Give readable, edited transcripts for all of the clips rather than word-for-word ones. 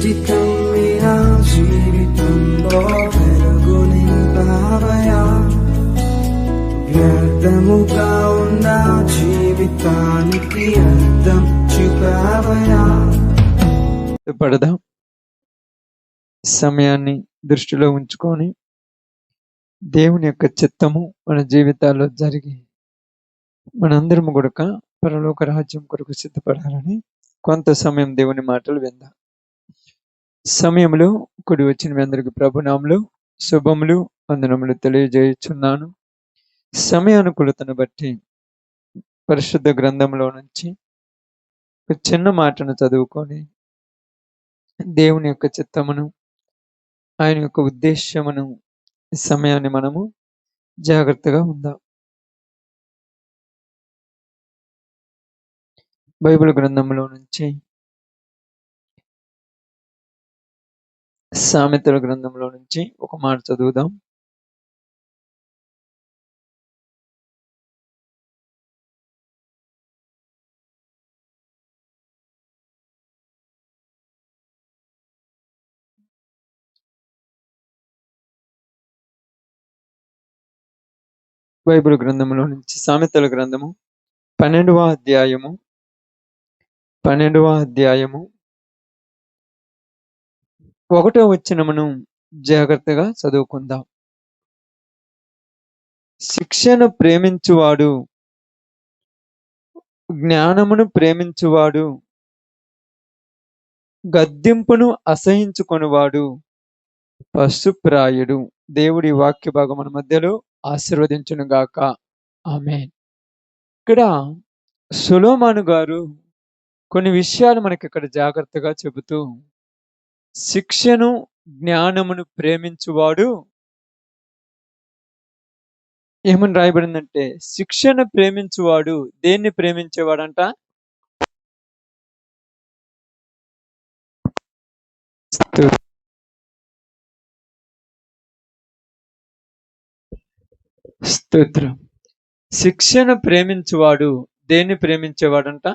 కమ్మిన జీవితంలో వెలుగు నింపావయా, వ్యర్థముగా ఉన్న జీవితానికి అర్థం చూపావయా. పడదాం. సమయాన్ని దృష్టిలో ఉంచుకొని దేవుని యొక్క చిత్తము మన జీవితాల్లో జరిగి మనందరం కూడా పరలోక రాజ్యం కొరకు సిద్ధపడాలని కొంత సమయం దేవుని మాటలు విందాం. సమయంలో కూడి వచ్చిన మీ అందరికి ప్రభునామములు శుభములు వందనములు తెలియజేయుచున్నాను. సమయానుకూలతను బట్టి పరిశుద్ధ గ్రంథంలో నుంచి ఒక చిన్న మాటను చదువుకొని దేవుని యొక్క చిత్తమును, ఆయన యొక్క ఉద్దేశ్యమును, ఈ సమయాన్ని మనము జాగ్రత్తగా ఉందాం. బైబిల్ గ్రంథంలో నుంచి సామెతల గ్రంథంలో నుంచి ఒక మాట చదువుదాం. బైబిల్ గ్రంథంలో నుంచి సామెతల గ్రంథము 12వ అధ్యాయము 1వ వచనమును జాగ్రత్తగా చదువుకుందాం. శిక్షను ప్రేమించువాడు, జ్ఞానమును ప్రేమించువాడు, గద్దింపును అసహించుకొనివాడు పశుప్రాయుడు. దేవుడి వాక్య భాగం మన మధ్యలో ఆశీర్వదించును గాక. ఆమేన్. ఇక్కడ సొలొమోను గారు కొన్ని విషయాలు మనకి ఇక్కడ జాగ్రత్తగా చెబుతూ, శిక్షను జ్ఞానమును ప్రేమించువాడు, ఏమని రాయబడిందంటే శిక్షను ప్రేమించువాడు దేన్ని ప్రేమించేవాడంట? స్తోత్రం. శిక్షను ప్రేమించువాడు దేన్ని ప్రేమించేవాడంట?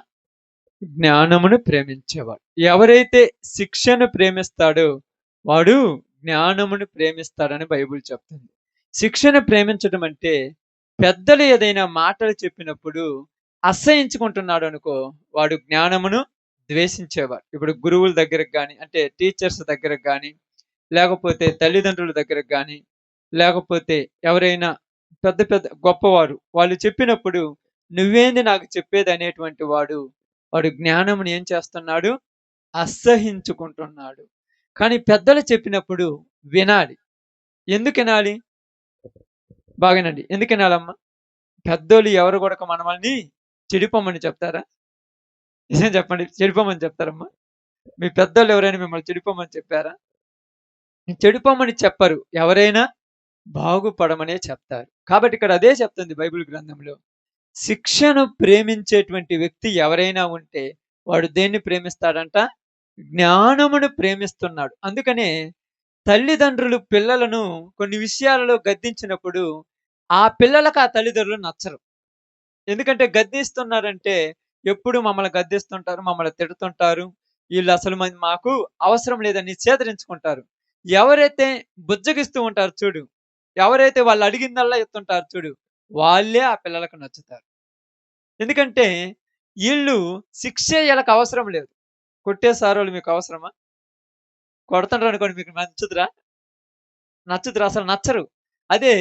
జ్ఞానమును ప్రేమించేవాడు. ఎవరైతే శిక్షను ప్రేమిస్తాడో వాడు జ్ఞానమును ప్రేమిస్తాడని బైబిల్ చెప్తుంది. శిక్షను ప్రేమించడం అంటే పెద్దలు ఏదైనా మాటలు చెప్పినప్పుడు అసహించుకుంటున్నాడు అనుకో, వాడు జ్ఞానమును ద్వేషించేవాడు. ఇప్పుడు గురువుల దగ్గరకు కానీ, అంటే టీచర్స్ దగ్గరకు కానీ, లేకపోతే తల్లిదండ్రుల దగ్గరకు కానీ, లేకపోతే ఎవరైనా పెద్ద పెద్ద గొప్పవారు వాళ్ళు చెప్పినప్పుడు నువ్వేంది నాకు చెప్పేది అనేటువంటి వాడు జ్ఞానమును ఏం చేస్తున్నాడు? అసహించుకుంటున్నాడు. కానీ పెద్దలు చెప్పినప్పుడు వినాలి. ఎందుకు వినాలి? బాగానండి. ఎందుకు వినాలమ్మా? పెద్దోళ్ళు ఎవరు కూడా మనల్ని చెడిపోమని చెప్తారా? నిజం చెప్పండి, చెడిపోమని చెప్తారమ్మా? మీ పెద్దోళ్ళు ఎవరైనా మిమ్మల్ని చెడిపోమని చెప్పారా? చెడిపోమని చెప్పరు, ఎవరైనా బాగుపడమనే చెప్తారు. కాబట్టి ఇక్కడ అదే చెప్తుంది బైబిల్ గ్రంథంలో. శిక్షను ప్రేమించేటువంటి వ్యక్తి ఎవరైనా ఉంటే వాడు దేన్ని ప్రేమిస్తాడంట? జ్ఞానమును ప్రేమిస్తున్నాడు. అందుకనే తల్లిదండ్రులు పిల్లలను కొన్ని విషయాలలో గద్దించినప్పుడు ఆ పిల్లలకు ఆ తల్లిదండ్రులు నచ్చరు. ఎందుకంటే గద్దిస్తున్నారంటే ఎప్పుడు మమ్మల్ని గద్దిస్తుంటారు, మమ్మల్ని తిడుతుంటారు, వీళ్ళు అసలు మాకు అవసరం లేదని చేదరించుకుంటారు. ఎవరైతే బుజ్జగిస్తూ ఉంటారు చూడు, ఎవరైతే వాళ్ళు అడిగిందల్లా ఎత్తుంటారు చూడు, వాళ్ళే ఆ పిల్లలకు నచ్చుతారు. ఎందుకంటే వీళ్ళు శిక్ష వీళ్ళకి అవసరం లేదు. కొట్టే సారోళ్ళు మీకు అవసరమా? కొడుతుంటారు అనుకోండి, మీకు నచ్చుతురా? అసలు నచ్చరు. అదే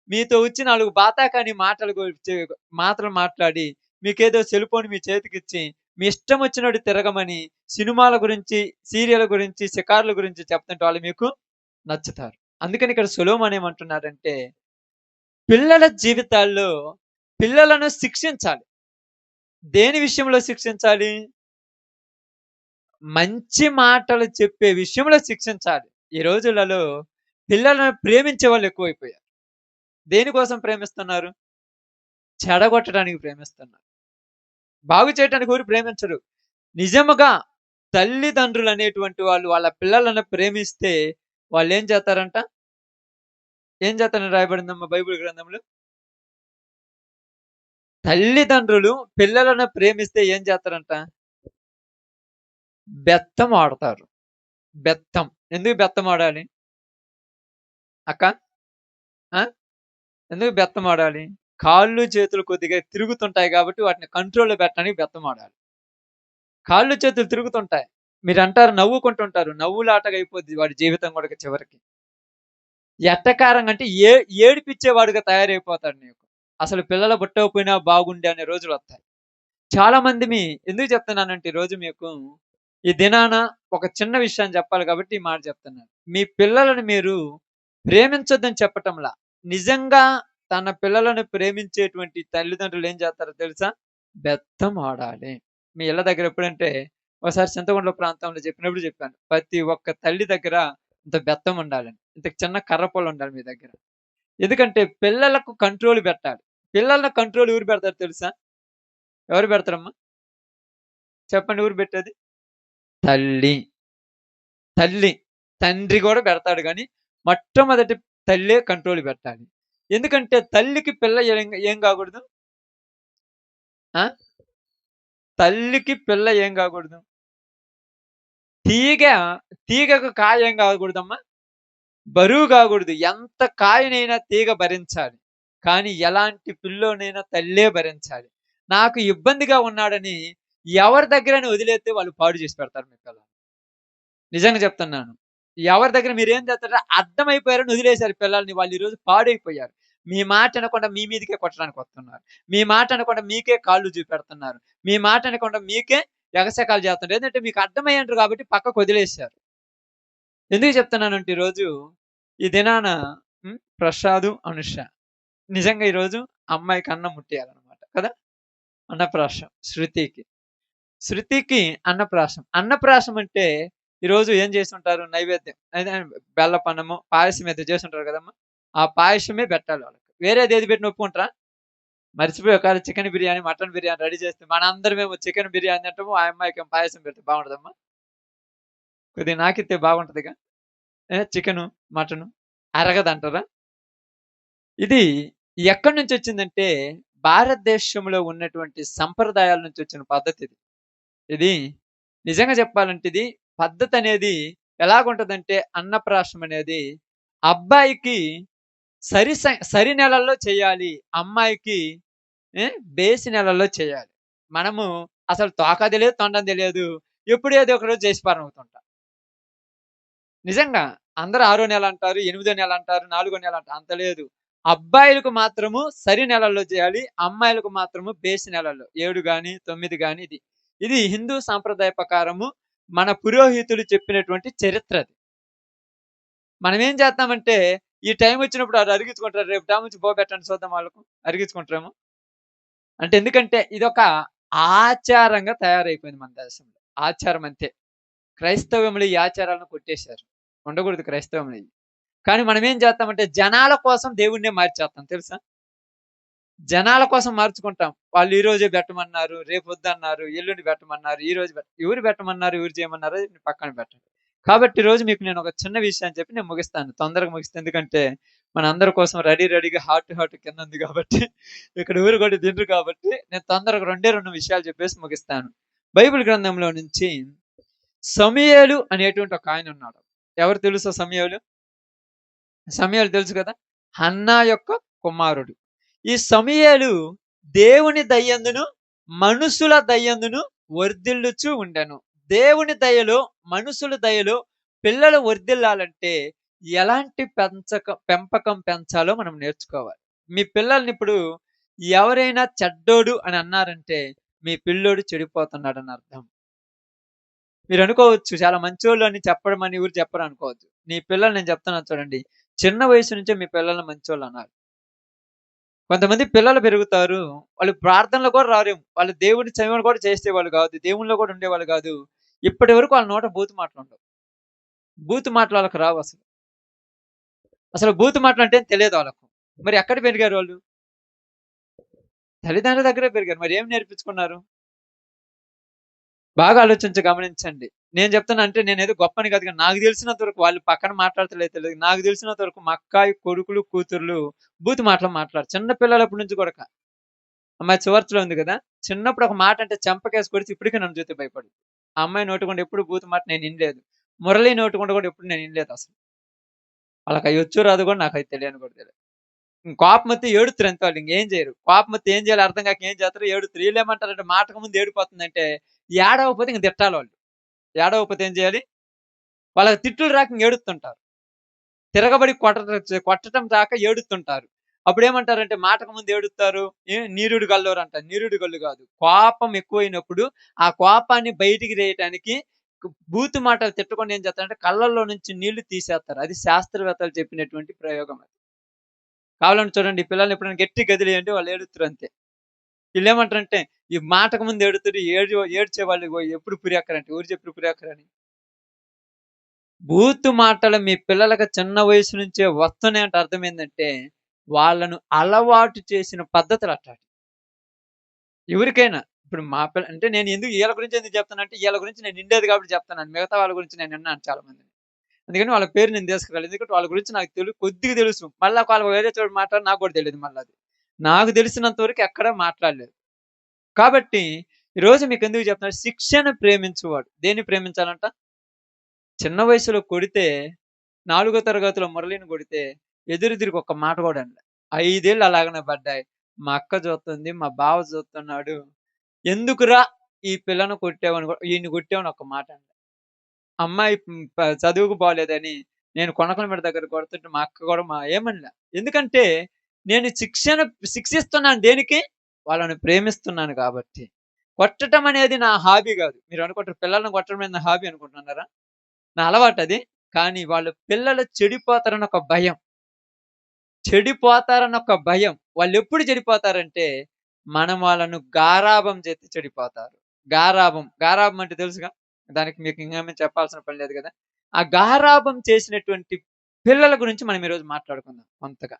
మీతో వచ్చి 4 బాతాకాని మాటలు మాట్లాడి మీకేదో సెల్ ఫోన్ మీ చేతికిచ్చి మీ ఇష్టం వచ్చినట్టు తిరగమని సినిమాల గురించి, సీరియల్ గురించి, షికారుల గురించి చెప్తుంటే వాళ్ళు మీకు నచ్చుతారు. అందుకని ఇక్కడ సొలొమోను ఏమంటున్నాడంటే పిల్లల జీవితాల్లో పిల్లలను శిక్షించాలి. దేని విషయంలో శిక్షించాలి? మంచి మాటలు చెప్పే విషయంలో శిక్షించాలి. ఈ రోజులలో పిల్లలను ప్రేమించే వాళ్ళు ఎక్కువైపోయారు. దేనికోసం ప్రేమిస్తున్నారు? చెడగొట్టడానికి ప్రేమిస్తున్నారు. బాగు చేయడానికి ఎవరు ప్రేమించరు. నిజముగా తల్లిదండ్రులు అనేటువంటి వాళ్ళు వాళ్ళ పిల్లలను ప్రేమిస్తే వాళ్ళు ఏం చేస్తారంట? ఏం చేస్తారని రాయబడిందమ్మా బైబిల్ గ్రంథంలో? తల్లిదండ్రులు పిల్లలను ప్రేమిస్తే ఏం చేస్తారంట? బెత్తం ఆడతారు. బెత్తం. ఎందుకు బెత్తం ఆడాలి అక్క? ఆ! ఎందుకు బెత్తం ఆడాలి? కాళ్ళు, చేతులు కొద్దిగా తిరుగుతుంటాయి కాబట్టి వాటిని కంట్రోల్‌లో పెట్టడానికి బెత్తం ఆడాలి. కాళ్ళు, చేతులు తిరుగుతుంటాయి. మీరంటారు నవ్వుకుంటుంటారు. నవ్వులాటగా అయిపోద్ది వాడి జీవితం గూడా చివరికి. ఎట్టకారంగా అంటే ఏడిపిచ్చేవాడుగా తయారైపోతాడు నీకు. అసలు పిల్లలు పుట్టకపోయినా బాగుండే అనే రోజులొత్తాయి. చాలా మందిమి ఎందుకు చెప్తున్నానంటే ఈరోజు మీకు ఈ దినాన ఒక చిన్న విషయాన్ని చెప్పాలి కాబట్టి ఈ మాట చెప్తున్నాను. మీ పిల్లలను మీరు ప్రేమించొద్దని చెప్పటంలా. నిజంగా తన పిల్లలను ప్రేమించేటువంటి తల్లిదండ్రులు ఏం చేస్తారో తెలుసా? బెత్తం ఆడాలి. మీ ఇళ్ళ దగ్గర ఎప్పుడంటే ఒకసారి చింతకుంట్ల ప్రాంతంలో చెప్పినప్పుడు చెప్పాను. ప్రతి ఒక్క తల్లి దగ్గర ఇంత బెత్తం ఉండాలని. ఇంత చిన్న కర్ర పుల్ల ఉండాలి మీ దగ్గర. ఎందుకంటే పిల్లలకు కంట్రోల్ పెట్టాలి. పిల్లల కంట్రోల్ ఎవరు పెడతారో తెలుసా? ఎవరు పెడతారమ్మా? చెప్పండి ఎవరు పెట్టేది? తల్లి. తల్లి. తండ్రి గూడా పెడతాడు గానీ, మొట్టమొదటి తల్లే కంట్రోల్ పెట్టాలి. ఎందుకంటే తల్లికి పిల్ల ఏం గాకూడదు? ఆ! తల్లికి పిల్ల ఏం గాకూడదు? తీగ తీగకు కాయ ఏం గాకూడదమ్మా? బరువు గాకూడదు. ఎంత కాయనైనా తీగ భరించాలి. కానీ ఎలాంటి పిల్లోనైనా తల్లే భరించాలి. నాకు ఇబ్బందిగా ఉన్నాడని ఎవరి దగ్గరైనా వదిలేత్తే వాళ్ళు పాడు చేసి పెడతారు మీ పిల్లల్ని. నిజంగా చెప్తున్నాను. ఎవరి దగ్గర మీరేం చేస్తారో అర్థమైపోయారని వదిలేసారు పిల్లల్ని. వాళ్ళు ఈరోజు పాడైపోయారు. మీ మాట ఇనకుండా మీ మీదకే కొట్టడానికి వస్తున్నారు. మీ మాట ఇనకుండా మీకే కాళ్ళు చూపెడుతున్నారు. మీ మాట ఇనకుండా మీకే ఎగసెకాలు చేస్తున్నారు. ఏందంటే మీకు అర్థమయ్యిండ్రు కాబట్టి పక్కకు వదిలేసారు. ఎందుకు చెప్తున్నానంటే ఈరోజు ఈ దినాన ప్రసాదు, అనుష నిజంగా ఈరోజు అమ్మాయికి అన్నం ముట్టియాలన్నమాట కదా! అన్నప్రాశం శృతికి. శృతికి అన్నప్రాశం. అన్నప్రాశం అంటే ఈరోజు ఏం చేసుంటారు నైవేద్యం. అదే బెల్లపన్నము, పాయసం ఏదో చేసుంటారు కదమ్మా! ఆ పాయసమే పెట్టాలి వాళ్ళకి. వేరేదేది పెట్టినా ఒప్పుకుంటారా? మర్చిపోయి ఒకవేళ chicken biryani, mutton biryani ready చేస్తే మనందరమేమో చికెన్ బిర్యానీ తింటాము. ఆ అమ్మాయికేమో పాయసం పెడితే బాగుంటదమ్మా? కొద్దిగా నాకిత్తే బాగుంటదిగా. Chicken, mutton అరగదంటారా? ఇది ఎక్కడి నుంచొచ్చిందంటే భారతదేశంలో ఉన్నటువంటి సంప్రదాయాల నుంచి వచ్చిన పద్ధతిది. ఇది నిజంగా చెప్పాలంటే ఇది పద్ధతనేది ఎలాగుంటదంటే అన్నప్రాశం అనేది అబ్బాయికి సరి నెలల్లో చేయాలి. అమ్మాయికి ఏ బేసి నెలల్లో చేయాలి. మనము అసలు తోక తెలియదు, తొండం తెలియదు. ఎప్పుడు ఏదో ఒక రోజు చేసి పారమవుతుంటాం. నిజంగా అందరూ 6 నెల అంటారు, 8 నెల అంటారు, 4 నెల అంటారు. అంత లేదు. అబ్బాయిలకు మాత్రము సరి నెలల్లో చేయాలి. అమ్మాయిలకు మాత్రము బేసి నెలల్లో 7 గాని, 9 గాని ఇది. ఇది హిందూ సాంప్రదాయ ప్రకారము మన పురోహితులు చెప్పినటువంటి చరిత్ర అది. మనమేం చేస్తామంటే ఈ టైం వచ్చినప్పుడు ఆడు అరిగించుకుంటారు. రేపు టైం వచ్చి పెట్టండి చూద్దాం వాళ్ళకు. అరిగించుకుంటారేమో. అంటే ఎందుకంటే ఇదొక ఆచారంగా తయారైపోయింది మన దేశంలో. ఆచారం అంతే. క్రైస్తవ్యంలో ఈ ఆచారాలను కొట్టేశారు. ఉండకూడదు క్రైస్తవంలో ఇయి. కానీ మనమేం చేస్తామంటే జనాల కోసం దేవుడినే మార్చేస్తాం తెలుసా? జనాల కోసం మార్చుకుంటాం. వాళ్ళు ఈరోజే పెట్టమన్నారు, రేపొద్దన్నారు, ఎల్లుండి పెట్టమన్నారు, ఈరోజు ఎవరు పెట్టమన్నారు, ఎవరు చేయమన్నారో పక్కన పెట్టండి. కాబట్టి ఈరోజు మీకు నేను ఒక చిన్న విషయాన్ని చెప్పి నేను ముగిస్తాను. తొందరగా ముగిస్తాను. ఎందుకంటే మనందరి కోసం రెడీ హాట్ కిందుంది కాబట్టి ఇక్కడ ఎవరు కూడా తినరు కాబట్టి నేను తొందరగా 2 విషయాలు చెప్పేసి ముగిస్తాను. బైబిల్ గ్రంథంలో నుంచి సమూయేలు అనేటువంటి ఒక ఆయన ఉన్నాడు. ఎవరు తెలుసా సమూయేలు? సమూయేలు తెలుసు కదా! హన్నా యొక్క కుమారుడు. ఈ సమూయేలు దేవుని దయందును, మనుషుల దయందును వర్ధిల్లుచు ఉండెను. దేవుని దయలో, మనుషుల దయలో పిల్లలు వర్ధిల్లాలంటే ఎలాంటి పెంపకం పెంచాలో మనం నేర్చుకోవాలి. మీ పిల్లల్ని ఇప్పుడు ఎవరైనా చెడ్డోడు అని అన్నారంటే మీ పిల్లోడు చెడిపోతున్నాడని అర్థం. మీరు అనుకోవచ్చు చాలా మంచోళ్ళు అని చెప్పడం అని ఎవరు చెప్పరు అనుకోవద్దు. నీ పిల్లలు నేను చెప్తున్నాను చూడండి. చిన్న వయసు నుంచే మీ పిల్లల్ని మంచోళ్ళు అనాలి. కొంతమంది పిల్లలు పెరుగుతారు. వాళ్ళు ప్రార్థనలో కూడా రారేమో. వాళ్ళు దేవుడి సేవను కూడా చేసేవాళ్ళు కాదు. దేవునిలో కూడా ఉండేవాళ్ళు కాదు. ఇప్పటి వరకు వాళ్ళ నోట బూతు మాటలుండవు. బూతు మాటలు వాళ్ళకి రావు అసలు. అసలు బూతు మాటలు అంటే తెలియదు వాళ్ళకు. మరి ఎక్కడ పెరిగారు వాళ్ళు? తల్లిదండ్రుల దగ్గరే పెరిగారు. మరి ఏం నేర్పించుకున్నారు? బాగా ఆలోచించి గమనించండి. నేను చెప్తున్నా అంటే నేనేదో గొప్పని కాదు గాని నాకు తెలిసినంత వరకు వాళ్ళు పక్కన మాట్లాడతలేదో తెలీదు. నాకు తెలిసినంత వరకు మా అక్కాయి కొడుకులు, కూతుర్లు బూతు మాటలు మాట్లాడరు. చిన్న పిల్లలప్పటి నుంచి కూడాక. అమ్మాయి చివర్చలో ఉంది కదా! చిన్నప్పుడు ఒక మాట అంటే చెంపకేసి కొడితే ఇప్పటికి నన్ను చూస్తే భయపడుద్ది. ఆ అమ్మాయి నోటి గుండా ఎప్పుడు బూతు మాట నేను ఇనలేదు. మురళి నోటికుంట కూడా ఎప్పుడు నేను వినలేదు అసలు. వాళ్ళకి అవి వచ్చో రాదు కూడా నాకు అది తెలియని కూడా తెలియదు. కోపం వస్తే ఏడుస్తారు అంతే, వాళ్ళు ఇంకేం చేయరు. కోపం వస్తే ఏం చేయాలి అర్థం కాక ఏం చేస్తారు, ఏడుస్తారు. వీళ్ళు ఏమంటారంటే మాటకు ముందు ఏడిపోతుందంటే ఏడవకపోతే ఇంక తిట్టాలి వాళ్ళు. ఏడవకపోతే ఏం చేయాలి, వాళ్ళకి తిట్టులు రాక ఇంక ఏడుస్తుంటారు. తిరగబడి కొట్టడం రాక ఏడుస్తుంటారు. అప్పుడేమంటారంటే మాటకు ముందు ఏడుస్తారు. నీరుడు గల్లోరు అంటారు. నీరుడు గల్లు కాదు. కోపం ఎక్కువైనప్పుడు ఆ కోపాన్ని బయటికి రేయటానికి బూతు మాటలు తిట్టకుండా ఏం చేస్తారంటే కళ్ళల్లో నుంచి నీళ్లు తీసేస్తారు. అది శాస్త్రవేత్తలు చెప్పినటువంటి ప్రయోగం అది. కావాలంటే చూడండి, ఈ పిల్లల్ని ఎప్పుడైనా గట్టిగా గదిలేయండి, వాళ్ళు ఏడుస్తారు అంతే. వీళ్ళేమంటారంటే ఈ మాటకు ముందు ఏడుతారు, ఏడ్చే వాళ్ళు ఎప్పుడు పురియక్కరంటే ఎవరు చెప్పిన పురియక్కరని. బూతు మాటలు మీ పిల్లలకు చిన్న వయసు నుంచే వస్తున్నాయంటే అర్థం ఏందంటే వాళ్ళను అలవాటు చేసిన పద్ధతులు అట్లాంటివి. ఎవరికైనా ఇప్పుడు మా పిల్ల అంటే నేను ఎందుకు వీళ్ళ గురించి ఎందుకు చెప్తానంటే వీళ్ళ గురించి నేను నిండేది కాబట్టి చెప్తాను. మిగతా వాళ్ళ గురించి నేను విన్నాను చాలా మందిని. అందుకని వాళ్ళ పేరు నేను తీసుకురాలేదు. ఎందుకంటే వాళ్ళ గురించి నాకు కొద్దిగా తెలుసు. మళ్ళా వాళ్ళు వేరే చోట మాట్లాడి నాకు కూడా తెలియదు. మళ్ళీ అది నాకు తెలిసినంత వరకు ఎక్కడ మాట్లాడలేదు. కాబట్టి ఈరోజు మీకు ఎందుకు చెప్తున్నారు, శిక్షను ప్రేమించువాడు దేన్ని ప్రేమించాలంట. చిన్న వయసులో కొడితే 4వ తరగతిలో మురళిని కొడితే ఎదురు ఒక్క మాట కూడా అనలే. 5 ఏళ్ళు అలాగనే పడ్డాయి. మా అక్క చూస్తుంది, మా బావ చూస్తున్నాడు. ఎందుకురా ఈ పిల్లను కొట్టావని ఈయన్ని కొట్టావని ఒక్క మాట అనలే. అమ్మాయి చదువుకు బాలేదని నేను కొనకలమెడ దగ్గర కొడుతుంటే మా అక్క కూడా ఏమనలే. ఎందుకంటే నేను శిక్షిస్తున్నాను దేనికి? వాళ్ళని ప్రేమిస్తున్నాను కాబట్టి. కొట్టటం అనేది నా హాబీ కాదు. మీరు అనుకుంటారు పిల్లల్ని కొట్టడం అనేది నా హాబీ అనుకుంటున్నారా? నా అలవాటది. కానీ వాళ్ళు పిల్లలు చెడిపోతారని ఒక భయం. చెడిపోతారని ఒక భయం. వాళ్ళెప్పుడు చెడిపోతారంటే మనం వాళ్ళను గారాబం చేస్తే చెడిపోతారు. గారాబం అంటే తెలుసుగా? దానికి మీకు ఇంకేమీ చెప్పాల్సిన పని లేదు గదా! ఆ గారాబం చేసినటువంటి పిల్లల గురించి మనం ఈరోజు మాట్లాడుకుందాం కొంతగా.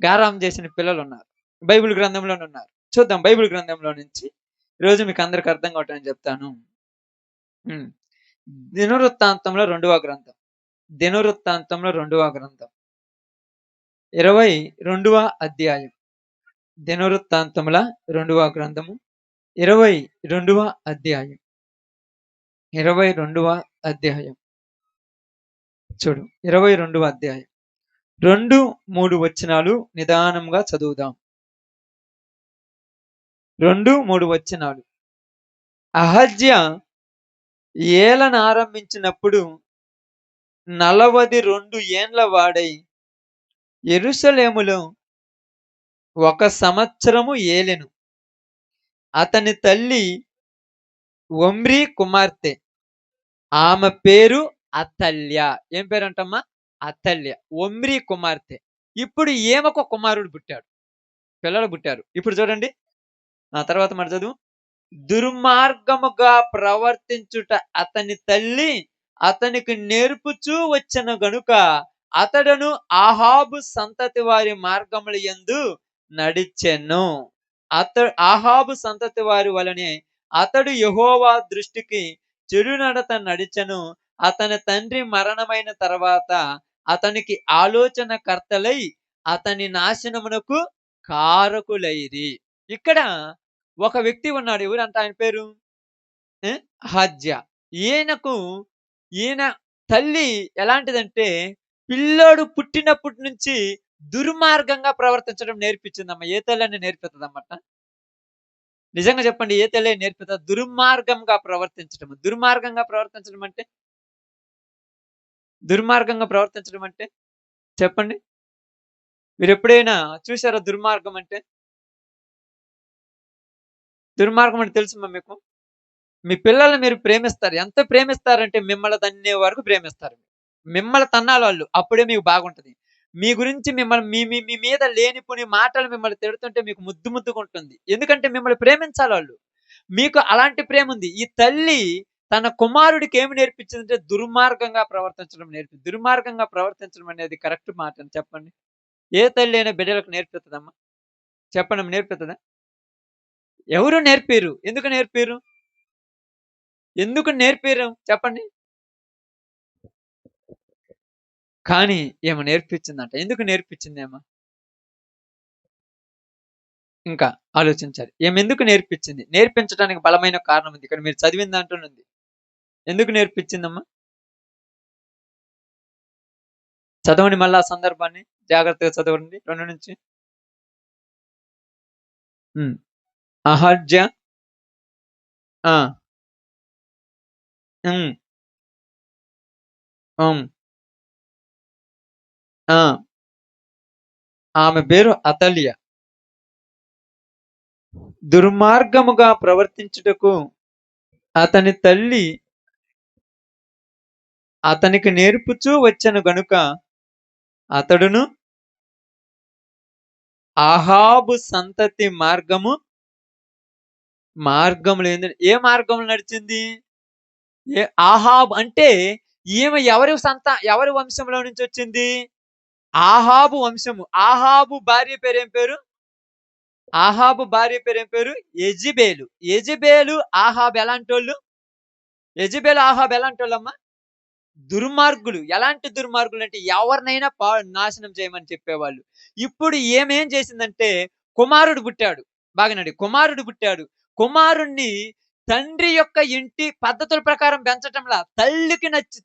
గారాబం చేసిన పిల్లలున్నారు. బైబిల్ గ్రంథంలోనున్నారు. చూద్దాం బైబిల్ గ్రంథంలో నుంచి ఈరోజు మీకు అందరికి అర్థం కావటానికి చెప్తాను. దినవృత్తాంతంలో 2వ గ్రంథం. దినవృత్తాంతంలో 2వ గ్రంథం 22వ అధ్యాయం. దినవృత్తాంతముల 2వ గ్రంథము 22వ అధ్యాయం. 22వ అధ్యాయం. చూడు 22వ అధ్యాయం 2, 3 వచనాలు నిదానంగా చదువుదాం. 2, 3 వచనాలు. అహజ్యా ఏలనారంభించినప్పుడు 42 ఏండ్ల వాడై యెరూషలేములో 1 సంవత్సరము ఏలెను. అతని తల్లి ఒమ్రీ కుమార్తె. ఆమె పేరు అతల్య. ఏం పేరంటమ్మా? అతల్య. ఒమ్రీ కుమార్తె. ఇప్పుడు ఈమెకు కుమారుడు పుట్టాడు. పిల్లలు పుట్టారు. ఇప్పుడు చూడండి ఆ తర్వాత మాట చదువు. దుర్మార్గముగా ప్రవర్తించుట అతని తల్లి అతనికి నేర్పుచూ వచ్చిన గనుక అతడును ఆహాబు సంతతి వారి మార్గముల యందు నడిచెను. ఆహాబు సంతతి వారి వలనే అతడు యెహోవా దృష్టికి చెడు నడత నడిచెను. అతని తండ్రి మరణమైన తర్వాత అతనికి ఆలోచనకర్తలై అతని నాశనమునకు కారకులైరి. ఇక్కడ ఒక వ్యక్తి ఉన్నాడు. ఎవరంట ఆయన పేరు? అహజ్యా. ఈయన తల్లి ఎలాంటిదంటే పిల్లోడు పుట్టినప్పటి నుంచి దుర్మార్గంగా ప్రవర్తించడం నేర్పించిందమ్మ. ఏ తల్లి నేర్పిస్తుందన్నమాట? నిజంగా చెప్పండి, ఏ తల్లి నేర్పిస్తుంది? దుర్మార్గంగా ప్రవర్తించడం. దుర్మార్గంగా ప్రవర్తించడం అంటే చెప్పండి. మీరు ఎప్పుడైనా చూసారా దుర్మార్గం అంటే? దుర్మార్గం అంటే తెలుసమ్మా మీకు? మీ పిల్లల్ని మీరు ప్రేమిస్తారు. ఎంత ప్రేమిస్తారంటే మిమ్మల్ని తన్నే వరకు ప్రేమిస్తారు. మిమ్మల్ని తన్నాలి వాళ్ళు. అప్పుడే మీకు బాగుంటది. మీ గురించి మిమ్మల్ని మీ మీద లేనిపోని మాటలు మిమ్మల్ని తిడుతుంటే మీకు ముద్దుగుంటుంది. ఎందుకంటే మిమ్మల్ని ప్రేమించాలి వాళ్ళు. మీకు అలాంటి ప్రేమ ఉంది. ఈ తల్లి తన కుమారుడికి ఏమి నేర్పించిందంటే దుర్మార్గంగా ప్రవర్తించడం నేర్పింది. దుర్మార్గంగా ప్రవర్తించడం అనేది కరెక్ట్ మాట అని చెప్పండి. ఏ తల్లి అయినా బిడ్డలకు నేర్పిస్తుందమ్మా? చెప్పండి, నేర్పిస్తుందా? ఎవరు నేర్పిరు. ఎందుకు నేర్పిరు చెప్పండి. కానీ ఏమో నేర్పించిందంట. ఎందుకు నేర్పించింది ఏమో? ఇంకా ఆలోచించాలి. ఎందుకు నేర్పించింది? నేర్పించడానికి బలమైన కారణం ఉంది. ఇక్కడ మీరు చదివిన దాంట్లోనే ఉంది. ఎందుకు నేర్పించిందమ్మా? చదవండి మళ్ళీ ఆ సందర్భాన్ని జాగ్రత్తగా చదవండి 2 నుంచి. అహజ్య ఆ, ఉమ్, ఉమ్, ఆ, ఆమె పేరు అతల్య. దుర్మార్గముగా ప్రవర్తించుటకు అతని తల్లి అతనికి నేర్పుచూ వచ్చెను గనుక అతడును ఆహాబు సంతతి మార్గములు ఏ మార్గంలో నడిచింది? ఆహాబ్ అంటే ఈమె ఎవరి వంశంలో నుంచి వచ్చింది? ఆహాబు వంశము. ఆహాబు భార్య పేరేం పేరు? యెజెబెలు. యెజెబెలు ఆహాబు ఎలాంటోళ్ళమ్మా? దుర్మార్గులు. ఎలాంటి దుర్మార్గులు అంటే ఎవరినైనా నాశనం చేయమని చెప్పేవాళ్ళు. ఇప్పుడు ఏమేం చేసిందంటే కుమారుడు పుట్టాడు. బాగానండి. కుమారుడు పుట్టాడు. కుమారుణ్ణి తండ్రి యొక్క ఇంటి పద్ధతుల ప్రకారం పెంచటంలా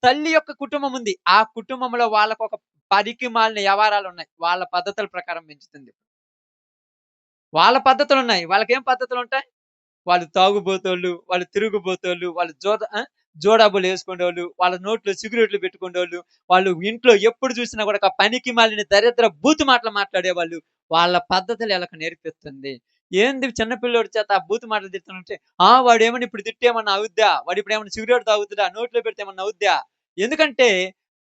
తల్లి యొక్క కుటుంబం ఉంది. ఆ కుటుంబంలో వాళ్ళకు ఒక పనికిమాలిన వ్యవహారాలు ఉన్నాయి. వాళ్ళ పద్ధతుల ప్రకారం పెంచుతుంది. వాళ్ళ పద్ధతులున్నాయి. వాళ్ళకేం పద్ధతులుంటాయి? వాళ్ళు తాగుబోతోళ్ళు, వాళ్ళు తిరుగుబోతోళ్ళు, వాళ్ళు జోడాబులు వేసుకునేవాళ్ళు, వాళ్ళ నోట్లో సిగరెట్లు పెట్టుకునేవాళ్ళు, వాళ్ళు ఇంట్లో ఎప్పుడు చూసినా కూడా పనికి మాలిన దరిద్ర బూతు మాటలు మాట్లాడేవాళ్ళు. వాళ్ళ పద్ధతులు వీళ్ళకి నేర్పిస్తుంది. ఏంది చిన్నపిల్లోడి చేత ఆ బూతు మాటలు తిడుతుంటే, వాడేమన్నా ఇప్పుడు తిట్టేమన్నా అవుద్దా? వాడు ఇప్పుడు ఏమన్నా సిగరెట్ తాగుతుడా? నోట్లో పెడితే ఏమన్నా అవుద్దా? ఎందుకంటే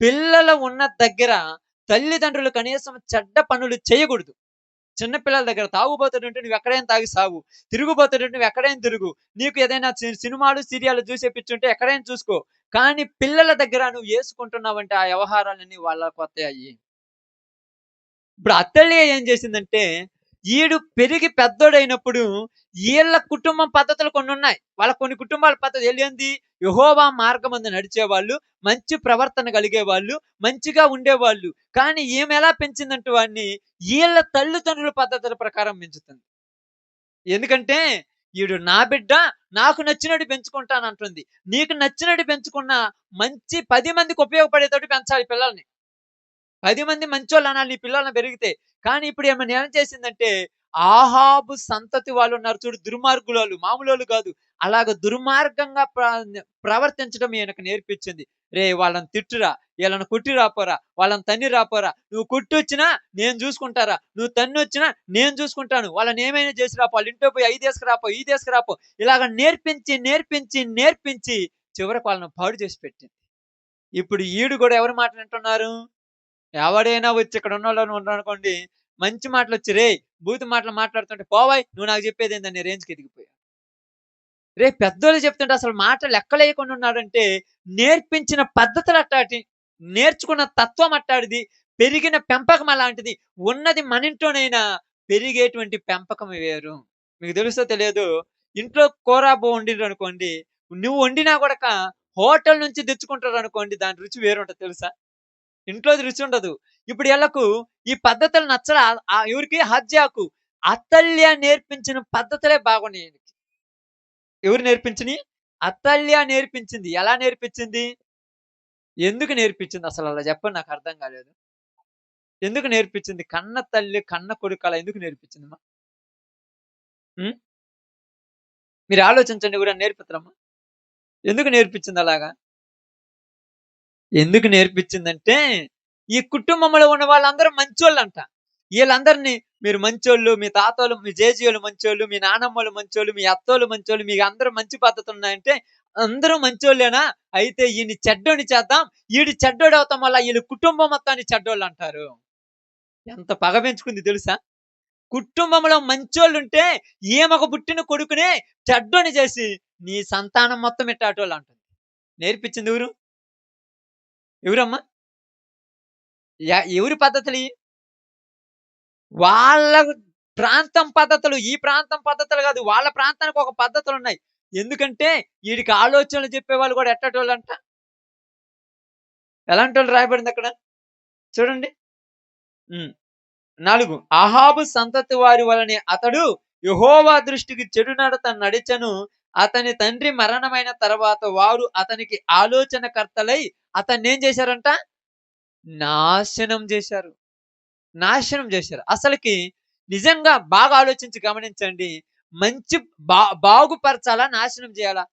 పిల్లలు ఉన్న దగ్గర తల్లిదండ్రులు కనీసం చెడ్డ పనులు చేయకూడదు. చిన్న పిల్లల దగ్గర తాగుబోతుంటే నువ్వు ఎక్కడైనా తాగి సావు, తిరుగుబోతుంటే నువ్వు ఎక్కడైనా తిరుగు, నీకు ఏదైనా సినిమాలు సీరియాలు చూసేపిచ్చుంటే ఎక్కడైనా చూసుకో, కానీ పిల్లల దగ్గర నువ్వు వేసుకుంటున్నావంటే ఆ వ్యవహారాలన్నీ వాళ్ళకు వస్తాయి. ఇప్పుడు అత్తల్య ఏం చేసిందంటే ఈడు పెరిగి పెద్దోడైనప్పుడు వీళ్ళ కుటుంబం పద్ధతులు కొన్ని ఉన్నాయి. వాళ్ళ కొన్ని కుటుంబాల పద్ధతి ఏంది? యెహోవా మార్గమందు నడిచేవాళ్ళు, మంచి ప్రవర్తన కలిగేవాళ్ళు, మంచిగా ఉండేవాళ్ళు. కానీ ఈమె ఎలా పెంచిందంటే వాడిని వీళ్ళ తల్లిదండ్రుల పద్ధతుల ప్రకారం పెంచుతుంది. ఎందుకంటే ఈడు నా బిడ్డ, నాకు నచ్చినట్టు పెంచుకుంటానంటుంది. నీకు నచ్చినట్టు పెంచుకున్న మంచి 10 మందికి ఉపయోగపడేటట్టు పెంచాలి పిల్లల్ని. 10 మంది మంచోళ్ళు అనాలి నీ పిల్లల్ని పెరిగితే. కానీ ఇప్పుడు ఏమన్నా ఏం చేసిందంటే ఆహాబు సంతతి వాళ్ళు ఉన్నారు చూడు, దుర్మార్గులోళ్ళు, మామూలోళ్ళు కాదు. అలాగ దుర్మార్గంగా ప్రవర్తించడం ఈయనకు నేర్పించింది. రేయ్ వాళ్ళని తిట్టురా, వీళ్ళని కొట్టి రాపోరా, వాళ్ళని తన్ని రాపోరా, నువ్వు కొట్టొచ్చినా నేను చూసుకుంటారా, నువ్వు తన్నొచ్చినా నేను చూసుకుంటాను, వాళ్ళని ఏమైనా చేసి రాపో, వాళ్ళ ఇంట్లో పోయి అయి తీసుకురాపో, ఈ తీసుకురాపో, ఇలాగ నేర్పించి చివరికి వాళ్ళని పాడు చేసి పెట్టింది. ఇప్పుడు ఈడు కూడా ఎవరి మాట వింటున్నారు? ఎవడైనా వచ్చి ఇక్కడ ఉన్నోళ్ళని ఉన్నారనుకోండి, మంచి మాటలు వచ్చి రేయ్ బూతు మాటలు మాట్లాడుతుంటే పోవాయ్ నువ్వు నాకు చెప్పేది ఏందని రేంజ్కి ఎదిగిపోయా. పెద్దోళ్ళు చెప్తుంటే అసలు మాటలు లెక్కలేయకుండా ఉన్నాడంటే నేర్పించిన పద్ధతులు అట్టాటి, నేర్చుకున్న తత్వం అట్టాడిది, పెరిగిన పెంపకం అలాంటిది. ఉన్నది మన ఇంట్లోనైనా పెరిగేటువంటి పెంపకం వేరు. మీకు తెలుసో తెలియదు, ఇంట్లో కూర వండిర్రు అనుకోండి, నువ్వు వండినా కూడా హోటల్ నుంచి తెచ్చుకుంటారు అనుకోండి, దాని రుచి వేరుంటది తెలుసా? ఇంట్లోది రుచి ఉండదు. ఇప్పుడు ఈళ్ళకు ఈ పద్ధతులు నచ్చలా. ఎవరికి? హజ్యాకు. అతల్య నేర్పించిన పద్ధతులే బాగున్నాయి ఈయనకి. ఎవరు నేర్పించినియి? అతల్య నేర్పించింది. ఎలా నేర్పించింది? ఎందుకు నేర్పించింది అసలు అలా చెప్పండి, నాకు అర్థం కాలేదు. ఎందుకు నేర్పించింది? కన్న తల్లి కన్న కొడుకు అలా ఎందుకు నేర్పించిందమ్మా? హ్మ్. మీరు ఆలోచించండి, ఎవరైనా నేర్పిత్తరమ్మా? ఎందుకు నేర్పించింది అలాగా? ఎందుకు నేర్పించిందంటే ఈ కుటుంబంలో ఉన్న వాళ్ళందరూ మంచోళ్ళంట. ఈళ్ళందరిని మీరు మంచోళ్ళు, మీ తాతోళ్ళు, మీ జేజీయోళ్ళు మంచోళ్ళు, మీ నానమ్మోళ్ళు మంచోళ్ళు, మీ అత్తోళ్ళు మంచోళ్ళు, మీకు అందరూ మంచి పద్ధతులున్నాయంటే అందరూ మంచోళ్ళేనా? అయితే ఈయన్ని చెడ్డోడిని చేద్దాం. ఈడు చెడ్డోడవటం వల్ల ఈళ్ళ కుటుంబం మొత్తాన్ని చెడ్డోళ్ళంటారు. ఎంత పగ పెంచుకుంది తెలుసా? కుటుంబంలో మంచోళ్ళుంటే ఈమెకు పుట్టిన కొడుకునే చెడ్డోని చేసి నీ సంతానం మొత్తం ఇట్టాటోళ్ళంటుంది. నేర్పించింది ఎవరు? ఎవరమ్మా? ఎవరి పద్ధతులియి? వాళ్ళ ప్రాంతం పద్ధతులు. ఈ ప్రాంతం పద్ధతులు గాదు. వాళ్ళ ప్రాంతానికి ఒక పద్ధతులున్నాయి. ఎందుకంటే ఈడికి ఆలోచనలు చెప్పేవాళ్ళు గూడా ఎట్టాటోళ్ళంట? ఎలాంటోళ్ళు రాయబడిందక్కడ? చూడండి. హ్మ్. 4 అహాబు సంతతి వారి వలనే అతడు యెహోవా దృష్టికి చెడు నడత నడిచెను. అతని తండ్రి మరణమైన తరువాత వారు అతనికి ఆలోచనకర్తలై అతన్నేం చేశారంట? నాశనం చేశారు. నాశనం చేశారు. అసలకి నిజంగా బాగా ఆలోచించి గమనించండి. మంచి బాగుపరచాలా? నాశనం చేయాలా?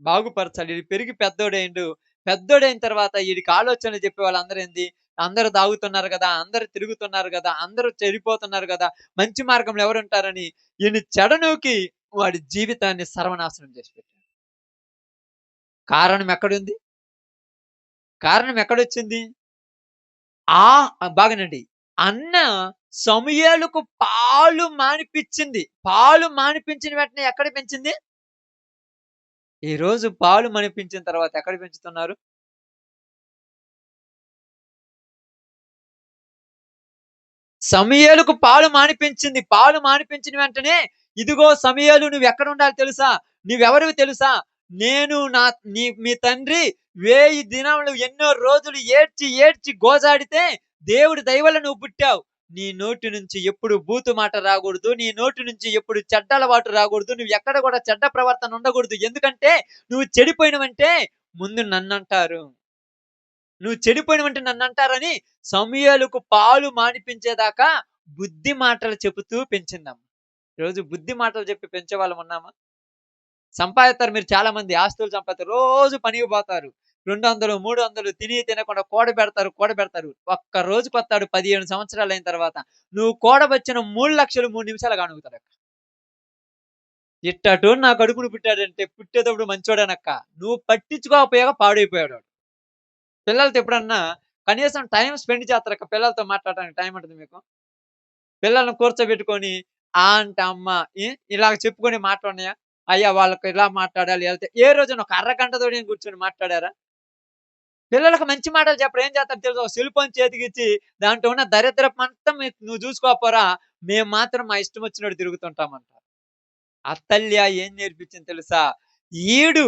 బాగుపరచాలి. ఈడు పెరిగి పెద్దోడయిండు. పెద్దోడైన తర్వాత ఈడికి ఆలోచనలు చెప్పే వాళ్ళందరూ ఏంది? అందరూ తాగుతున్నారు గదా! అందరూ తిరుగుతున్నారు గదా! అందరూ చెడిపోతున్నారు గదా! మంచి మార్గంలో ఎవరుంటారని ఈయన్ని చెడనూకి వాడి జీవితాన్ని సర్వనాశనం చేసి పెట్టాడు. కారణం ఎక్కడుంది? కారణం ఎక్కడొచ్చింది? బాగానండి. అన్న సమూయేలుకు పాలు మానిపిచ్చింది. పాలు మానిపించిన వెంటనే ఎక్కడ పెంచింది? ఈరోజు పాలు మానిపించిన తర్వాత ఎక్కడ పెంచుతున్నారు? సమూయేలుకు పాలు మానిపించింది. పాలు మానిపించిన వెంటనే, ఇదిగో సమూయేలు నువ్వెక్కడుండాలో తెలుసా? నువ్వెవరివి తెలుసా? నేను మీ తండ్రి 1000 దినములు ఎన్నో రోజులు ఏడ్చి, ఏడ్చి గోజాడితే దేవుడి దయ వల్ల నువ్వు పుట్టావు. నీ నోటి నుంచి ఎప్పుడు బూతు మాట రాకూడదు. నీ నోటి నుంచి ఎప్పుడు చెడ్డ అలవాటు రాకూడదు. నువ్వెక్కడ కూడా చెడ్డ ప్రవర్తన ఉండకూడదు. ఎందుకంటే నువ్వు చెడిపోయినవంటే ముందు నన్నంటారు. నువ్వు చెడిపోయినవంటే నన్నంటారని సమూయేలుకు పాలు మానిపించేదాకా బుద్ధి మాటలు చెబుతూ పెంచిందమ్మ. ఈరోజు బుద్ధి మాటలు చెప్పి పెంచే వాళ్ళం ఉన్నామా? సంపాదిస్తారు మీరు చాలా మంది ఆస్తులు సంపాదిస్తారు. రోజు పనికి పోతారు. 200, 300 తిని తినకుండా కూడబెడతారు, కూడబెడతారు. ఒక్క రోజుకొత్తాడు 15 సంవత్సరాలయిన తర్వాత. నువ్వు కూడబెట్టిన 3,00,000 3 నిమిషాలు కానుగుతాడక్క. ఇట్టాటోడు నా కడుపున పుట్టాడంటే పుట్టేటప్పుడు మంచోడేనక్క. నువ్వు పట్టించుకోకపోయాక పాడైపోయాడు వాడు. పిల్లలతో ఎప్పుడన్నా కనీసం టైమ్ స్పెండ్ చేస్తారక్క. పిల్లలతో మాట్లాడడానికి టైం ఉంటది మీకు? పిల్లల్ని కూర్చోబెట్టుకొని అంటే అమ్మ ఇలాగ చెప్పుకొని మాటలున్నాయా? అయ్యా వాళ్ళకి ఇలా మాట్లాడాలి ఎళ్తే ఏ రోజున ఒక అరగంట తోటి కూర్చొని మాట్లాడారా? పిల్లలకు మంచి మాటలు చెప్పరు. ఏం చేస్తారు తెలుసా? ఒక సెల్ ఫోన్ చేతికిచ్చి దాంట్లో ఉన్న దరిద్రమంతా నువ్వు చూసుకోపోరా, మేము మాత్రం మా ఇష్టం వచ్చినట్టు తిరుగుతుంటామంటారు. అత్తల్య ఏం నేర్పించింది తెలుసా? ఈడు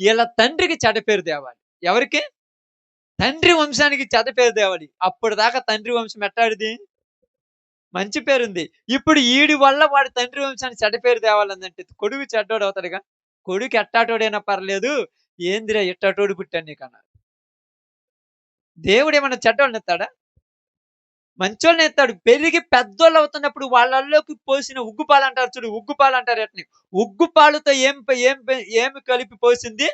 ఈళ్ళ తండ్రికి చెడ్డ పేరు తేవాలి. ఎవరికి? తండ్రి వంశానికి చెడ్డ పేరు తేవాలి. అప్పటిదాకా తండ్రి వంశం ఎట్టాడిది? మంచి పేరుంది. ఇప్పుడు ఈడి వల్ల వాడి తండ్రి వంశానికి చెడ్డ పేరు తేవాలనంటే కొడుకు చెడ్డోడవుతాడుగా. కొడుకు ఎట్టాటోడైనా పర్లేదు. ఏందిరా ఇట్టాటోడు పుట్టాను నీకన్నారు. దేవుడేమన్నా చెడ్డోళ్ళనిత్తాడా? మంచోళ్ళనిత్తాడు. పెరిగి పెద్దోళ్ళవుతున్నప్పుడు వాళ్ళలోకి పోసిన ఉగ్గుపాలంటారు చూడు. ఉగ్గుపాలంటారు ఆటిని. ఉగ్గుపాలుతో ఏమి కలిపి పోసింది?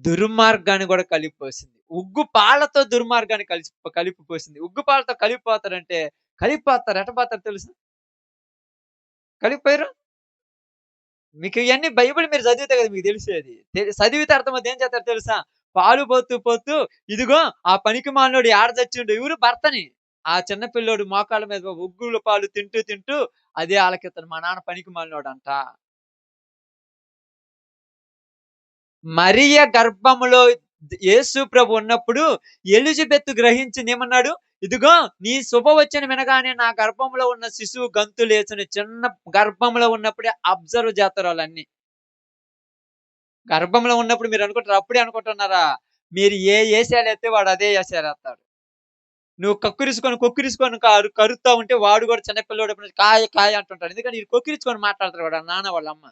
దుర్మార్గాన్ని గూడా కలిపి పోసింది. ఉగ్గు పాలతో దుర్మార్గాన్ని కలిపి పోసింది. ఉగ్గు పాలతో కలిపిపోతారంటే కలిపిపోతారు. ఎట్ట పోతారో తెలుసా? కలిపిపోయారు. మీకు ఇయన్నీ బైబిల్ మీరు చదివితే కదా మీకు తెలిసేది. చదివితే అర్థమవుద్ది. ఏం చేత్తారో తెలుసా? పాలు పోత్తూ, పోత్తూ ఇదిగో ఆ పనికిమాలినోడు ఏడ చచ్చిండు ఎవరు? భర్తని. ఆ చిన్న పిల్లోడు మోకాళ్ళ మీద ఉగ్గుల పాలు తింటూ, తింటూ అదే ఆలకిత్తడు. మా నాన్న పనికిమాలినోడంట. మరియ గర్భములో యేసు ప్రభు ఉన్నప్పుడు ఎలిజబెత్ గ్రహించిందేమన్నాడు? ఇదిగో నీ శుభవచనం వినగానే నా గర్భంలో ఉన్న శిశువు గంతులేసిన చిన్న గర్భంలో ఉన్నప్పుడే అబ్జర్వ్ చేస్తారు వాళ్ళన్నీ. గర్భంలో ఉన్నప్పుడు మీరు అనుకుంటారు అప్పుడే అనుకుంటున్నారా? మీరు ఏ ఏసాలేస్తే వాడు అదే ఏసాలేస్తాడు. నువ్వు కొక్కిరించుకొని కరుత్తా ఉంటే వాడు కూడా చిన్న పిల్లోడు కాయ కాయ అంటుంటాడు. ఎందుకంటే ఈడు కొక్కిరించుకొని మాట్లాడతారు వాడు నాన్న వాళ్ళ అమ్మ.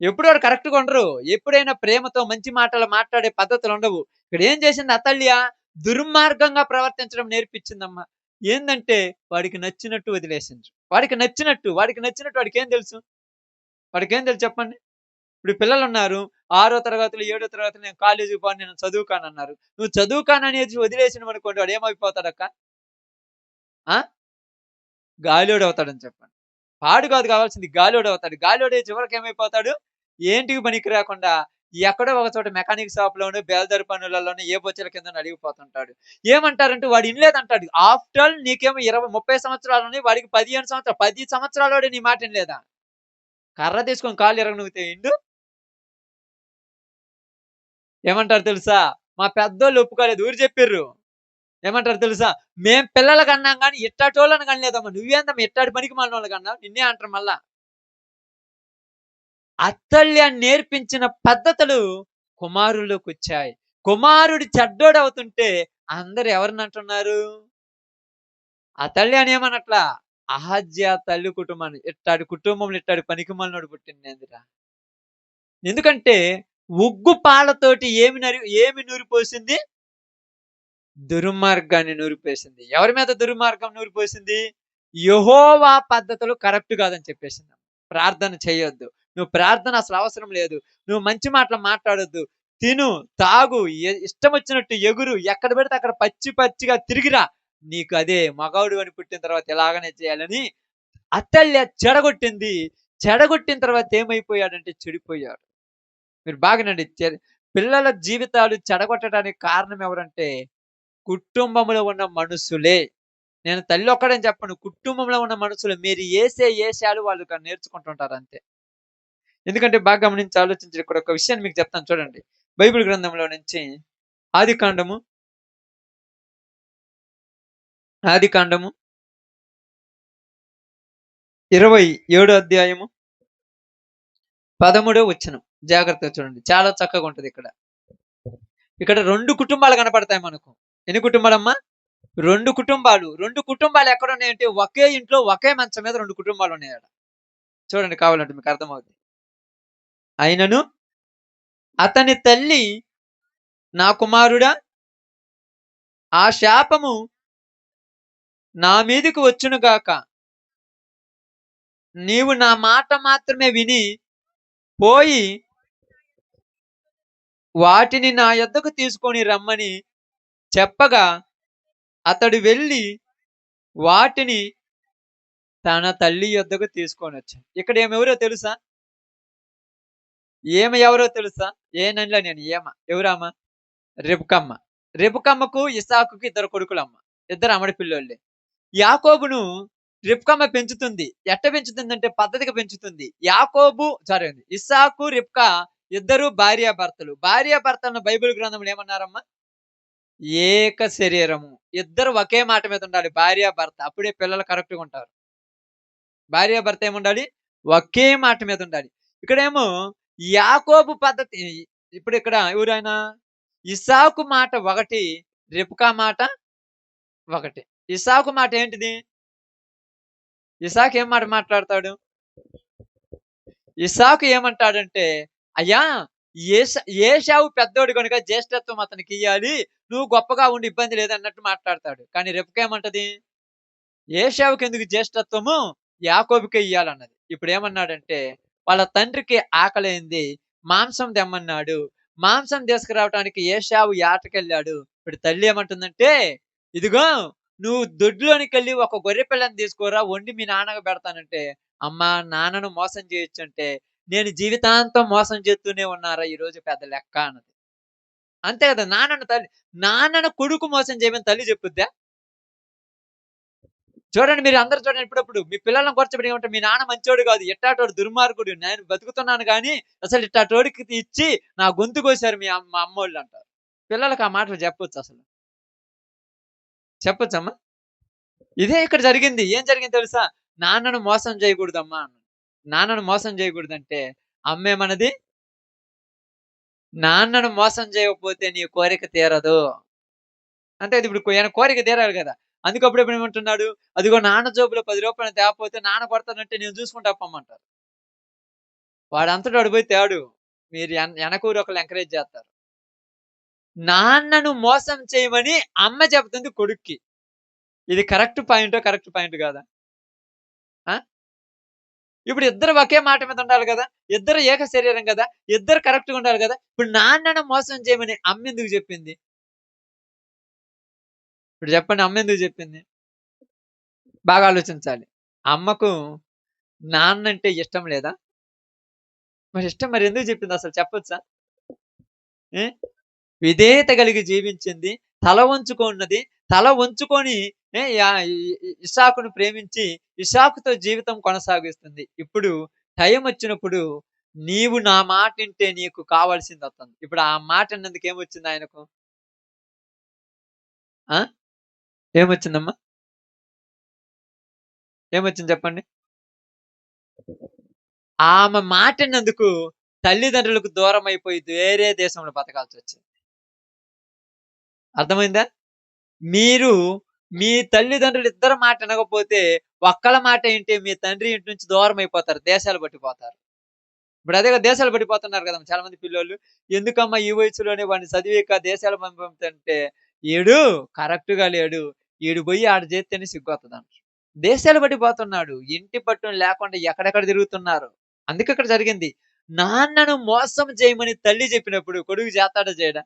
ఎప్పుడు వాడు కరెక్ట్‌గా ఉండరు. ఎప్పుడైనా ప్రేమతో మంచి మాటలు మాట్లాడే పద్ధతులుండవు. ఇక్కడేం చేసింది అతల్య? దుర్మార్గంగా ప్రవర్తించడం నేర్పించిందమ్మ. ఏందంటే వాడికి నచ్చినట్టు వదిలేసింది. వాడికి నచ్చినట్టు వాడికేం తెలుసు? వాడికేం తెలుసు చెప్పండి? ఇప్పుడు పిల్లలున్నారు. 6 తరగతులు, 7 తరగతులు నేను కాలేజీకి పోను, నేను చదువుకోనన్నారు. నువ్వు చదువుకోననేసి వదిలేసినవనుకోండి వాడేమైపోతాడక్క? ఆ! గాలోడవుతాడని చెప్పండి. పాడు కాదు కావాల్సింది గాలోడవుతాడు. గాలోడే చివరికి ఏమైపోతాడు? ఏంటికి పనికి రాకుండా ఎక్కడో ఒక చోట మెకానిక్ షాప్‌లోనో, బేల్దారి పనులలోనో ఏ బొచ్చెల కిందనో నలిగిపోతుంటాడు. ఏమంటారంటే వాడు ఇనలేదంటాడు. ఆఫ్టర్ ఆల్ నీకేమో 20, 30 సంవత్సరాలున్నాయి. వాడికి 15 సంవత్సరాలు. 10 సంవత్సరాలోడే నీ మాట ఇనలేదా? కర్ర తీసుకొని కాళ్ళు ఇరగనూగితే ఇండు? ఏమంటారు తెలుసా? మా పెద్దోళ్ళు ఒప్పుకోలేదు. ఎవరు చెప్పిర్రు? ఏమంటారు తెలుసా? మేం పిల్లలకన్నాం గాని ఇట్టాటోళ్ళని కనలేదమ్మా. నువ్వేందమ్మా ఇట్టాటి పనికిమాలినోళ్ళని కన్నావు? నిన్నే అంటారు మళ్ళా. అత్తల్య నేర్పించిన పద్ధతులు కుమారుల్లోకొచ్చాయి. కుమారుడు చెడ్డోడవుతుంటే అందరూ ఎవరినంటున్నారు? అతల్య అనేమనట్లా. అహజ్య తల్లి కుటుంబాన్ని. ఇట్టాడి కుటుంబంలో ఇట్టాడి పనికిమాలినోడు పుట్టిండేందిరా? ఎందుకంటే ఉగ్గు పాలతోటి ఏమి నూరిపోసింది? దుర్మార్గాన్ని నూరిపోసింది. ఎవరి మీద దుర్మార్గం నూరిపోసింది? యెహోవా పద్ధతులు కరెక్ట్ కాదని చెప్పేసింది. ప్రార్థన చేయొద్దు. నువ్వు ప్రార్థన అసలు అవసరం లేదు. నువ్వు మంచి మాటలు మాట్లాడొద్దు. తిను, తాగు, ఇష్టం వచ్చినట్టు ఎగురు, ఎక్కడ పెడితే అక్కడ పచ్చి పచ్చిగా తిరిగిరా. నీకు అదే మగాడు అని పుట్టిన తర్వాత ఇలాగనే చేయాలని అత్తల్య చెడగొట్టింది. చెడగొట్టిన తర్వాత ఏమైపోయాడంటే చెడిపోయాడు. మీరు బాగానండి. పిల్లల జీవితాలు చెడగొట్టడానికి కారణం ఎవరంటే కుటుంబంలో ఉన్న మనుషులే. నేను తల్లి ఒక్కడని చెప్పను. కుటుంబంలో ఉన్న మనుషులు మీరు ఏసే ఏషాలు వాళ్ళు నేర్చుకుంటుంటారు అంతే. ఎందుకంటే బాగా గమనించి ఆలోచించి ఇక్కడ ఒక విషయాన్ని మీకు చెప్తాను చూడండి. బైబిల్ గ్రంథంలో నుంచి ఆదికాండము 27 అధ్యాయము 13వ వచనం. జాగ్రత్తగా చూడండి. చాలా చక్కగా ఉంటది ఇక్కడ. ఇక్కడ 2 కుటుంబాలు కనపడతాయి మనకు. ఎన్ని కుటుంబాలమ్మా? 2 కుటుంబాలు. 2 కుటుంబాలు ఎక్కడున్నాయంటే ఒకే ఇంట్లో ఒకే మంచం మీద 2 కుటుంబాలు ఉన్నాయట. చూడండి కావాలంటే మీకు అర్థమవుద్ది. అయినను అతని తల్లి, నా కుమారుడా, ఆ శాపము నా మీదకి వచ్చును గాక. నీవు నా మాట మాత్రమే విని పోయి వాటిని నా యొద్దకు తీసుకొని రమ్మని చెప్పగా అతడు వెళ్ళి వాటిని తన తల్లి యొద్దకు తీసుకొని వచ్చాడు. ఇక్కడ ఎవరో తెలుసా? ఎవరో తెలుసా? ఏనన్లా నేను ఎవరమ్మ? రెబుకమ్మ. రెబుకమ్మకు ఇస్సాకుకి 2 కొడుకులమ్మ. 2 అమ్మడి పిల్లోళ్ళే. యాకోబును రిబ్కామ్మ పెంచుతుంది. ఎట్ట పెంచుతుందంటే పద్ధతిగా పెంచుతుంది. ఇస్సాకు, రిబ్కా ఇద్దరు భార్యాభర్తలు. భార్యాభర్తలను బైబిల్ గ్రంథంలో ఏమన్నారమ్మా? ఏక శరీరము. ఇద్దరు ఒకే మాట మీద ఉండాలి భార్యాభర్త. అప్పుడే పిల్లలు కరెక్ట్‌గా ఉంటారు. భార్యాభర్త ఏముండాలి? ఒకే మాట మీద ఉండాలి. ఇక్కడేమో యాకోబు పద్ధతి. ఇప్పుడు ఇక్కడ ఎవరైనా ఇస్సాకు మాట ఒకటి, రిబ్కా మాట ఒకటి. ఇస్సాకు మాట ఏంటిది? ఇస్సాకు ఏం మాట మాట్లాడతాడు? ఇస్సాకు ఏమంటాడంటే, అయ్యా ఏశావు పెద్దోడు కనుక జ్యేష్ఠత్వం అతనికి ఇయ్యాలి, నువ్వు గొప్పగా ఉండి ఇబ్బంది లేదన్నట్టు మాట్లాడతాడు. కానీ రెబ్కా ఏమంటది? ఏశావుకి ఎందుకు జ్యేష్ఠత్వము, యాకోబుకే ఇయ్యాలన్నది. ఇప్పుడు ఏమన్నాడంటే వాళ్ళ తండ్రికి ఆకలైంది, మాంసం తెమ్మన్నాడు. మాంసం తీసుకురావటానికి ఏశావు యాటకెళ్ళాడు. ఇప్పుడు తల్లి ఏమంటుందంటే, ఇదిగో నువ్వు దొడ్లోనికి వెళ్ళి ఒక గొర్రె పిల్లని తీసుకోరా, వండి మీ నాన్నకు పెడతానంటే, అమ్మా నాన్నను మోసం చేయొచ్చు అంటే, నేను జీవితాంతం మోసం చేస్తూనే ఉన్నారా ఈరోజు పెద్ద లెక్క అన్నది. అంతే కదా. నాన్నను కొడుకు మోసం చేయమని తల్లి చెప్పుద్దా? చూడండి, మీరు అందరు చూడండి. ఇప్పుడప్పుడు మీ పిల్లలను కూర్చోబెట్టి ఏమంటే, మీ నాన్న మంచోడు కాదు, ఇట్టాటోడు దుర్మార్గుడు, నేను బతుకుతున్నాను కానీ అసలు ఇట్టాటోడికి ఇచ్చి నా గొంతు కోసారు మా అమ్మోళ్ళు అంటారు. పిల్లలకు ఆ మాటలు చెప్పొచ్చు? అసలు చెప్పొచ్చమ్మా? ఇదే ఇక్కడ జరిగింది. ఏం జరిగింది తెలుసా? నాన్నను మోసం చేయకూడదమ్మా అన్నాడు. నాన్నను మోసం చేయకూడదంటే అమ్మేమన్నది? నాన్నను మోసం చేయకపోతే నీ కోరిక తీరదు. అంతే. ఇప్పుడు ఈయన కోరిక తీరాలి కదా. అందుకప్పుడు ఏమంటున్నాడు? అదిగో నాన్న జోబులో 10 రూపాయలు తేకపోతే నాన్న కొడతానంటే నేను చూసుకుంటా అప్పమ్మంటారు. వాడంతట వాడు పోయి తేడు. మీరు వెనకూరు ఒకళ్ళు ఎంకరేజ్ చేస్తారు. నాన్నను మోసం చేయమని అమ్మ చెప్తుంది కొడుక్కి. ఇది కరెక్ట్ పాయింట్ కాదా? ఇప్పుడు ఇద్దరు ఒకే మాట మీద ఉండాలి కదా. ఇద్దరు ఏక శరీరం కదా. ఇద్దరు కరెక్ట్‌గా ఉండాలి కదా. ఇప్పుడు నాన్నను మోసం చేయమని అమ్మ ఎందుకు చెప్పింది? ఇప్పుడు చెప్పండి, అమ్మ ఎందుకు చెప్పింది? బాగా ఆలోచించాలి. అమ్మకు నాన్నంటే ఇష్టం లేదా? మరి ఎందుకు చెప్పింది అసలు చెప్పొచ్చా? విధేయత కలిగి జీవించింది. తల వంచుకున్నది. తల వంచుకొని ఇస్సాకును ప్రేమించి ఇస్సాకుతో జీవితం కొనసాగిస్తుంది. ఇప్పుడు టైం వచ్చినప్పుడు నీవు నా మాట వింటే నీకు కావాల్సింది వస్తుంది. ఇప్పుడు ఆ మాట అన్నందుకు ఏమొచ్చింది ఆయనకు? ఏమొచ్చిందమ్మా? ఏమొచ్చింది చెప్పండి? ఆమె మాట అన్నందుకు తల్లిదండ్రులకు దూరం అయిపోయి వేరే దేశంలో బతకాల్సి వచ్చింది. అర్థమైందా? మీరు మీ తల్లిదండ్రులు ఇద్దరు మాట వినకపోతే ఒక్కళ్ళ మాట ఏంటి, మీ తండ్రి ఇంటి నుంచి దూరం అయిపోతారు, దేశాలు పట్టిపోతారు. ఇప్పుడు అదే దేశాలు పట్టిపోతున్నారు కదా చాలా మంది పిల్లోళ్ళు. ఎందుకమ్మా ఈ వయసులోనే వాడిని చదివిక దేశాలు పంపుతుంటే ఈడు కరెక్ట్‌గా లేడు. ఈడు బోయి ఆడ జేత్తేనే సిగ్గొత్తదంట. దేశాలు బట్టి పోతున్నాడు. ఇంటి పట్టున లేకుండా ఎక్కడెక్కడ తిరుగుతున్నారు. అందుకే ఇక్కడ జరిగింది. నాన్నను మోసం చేయమని తల్లి చెప్పినప్పుడు కొడుకు చేత్తాడా చేయడా?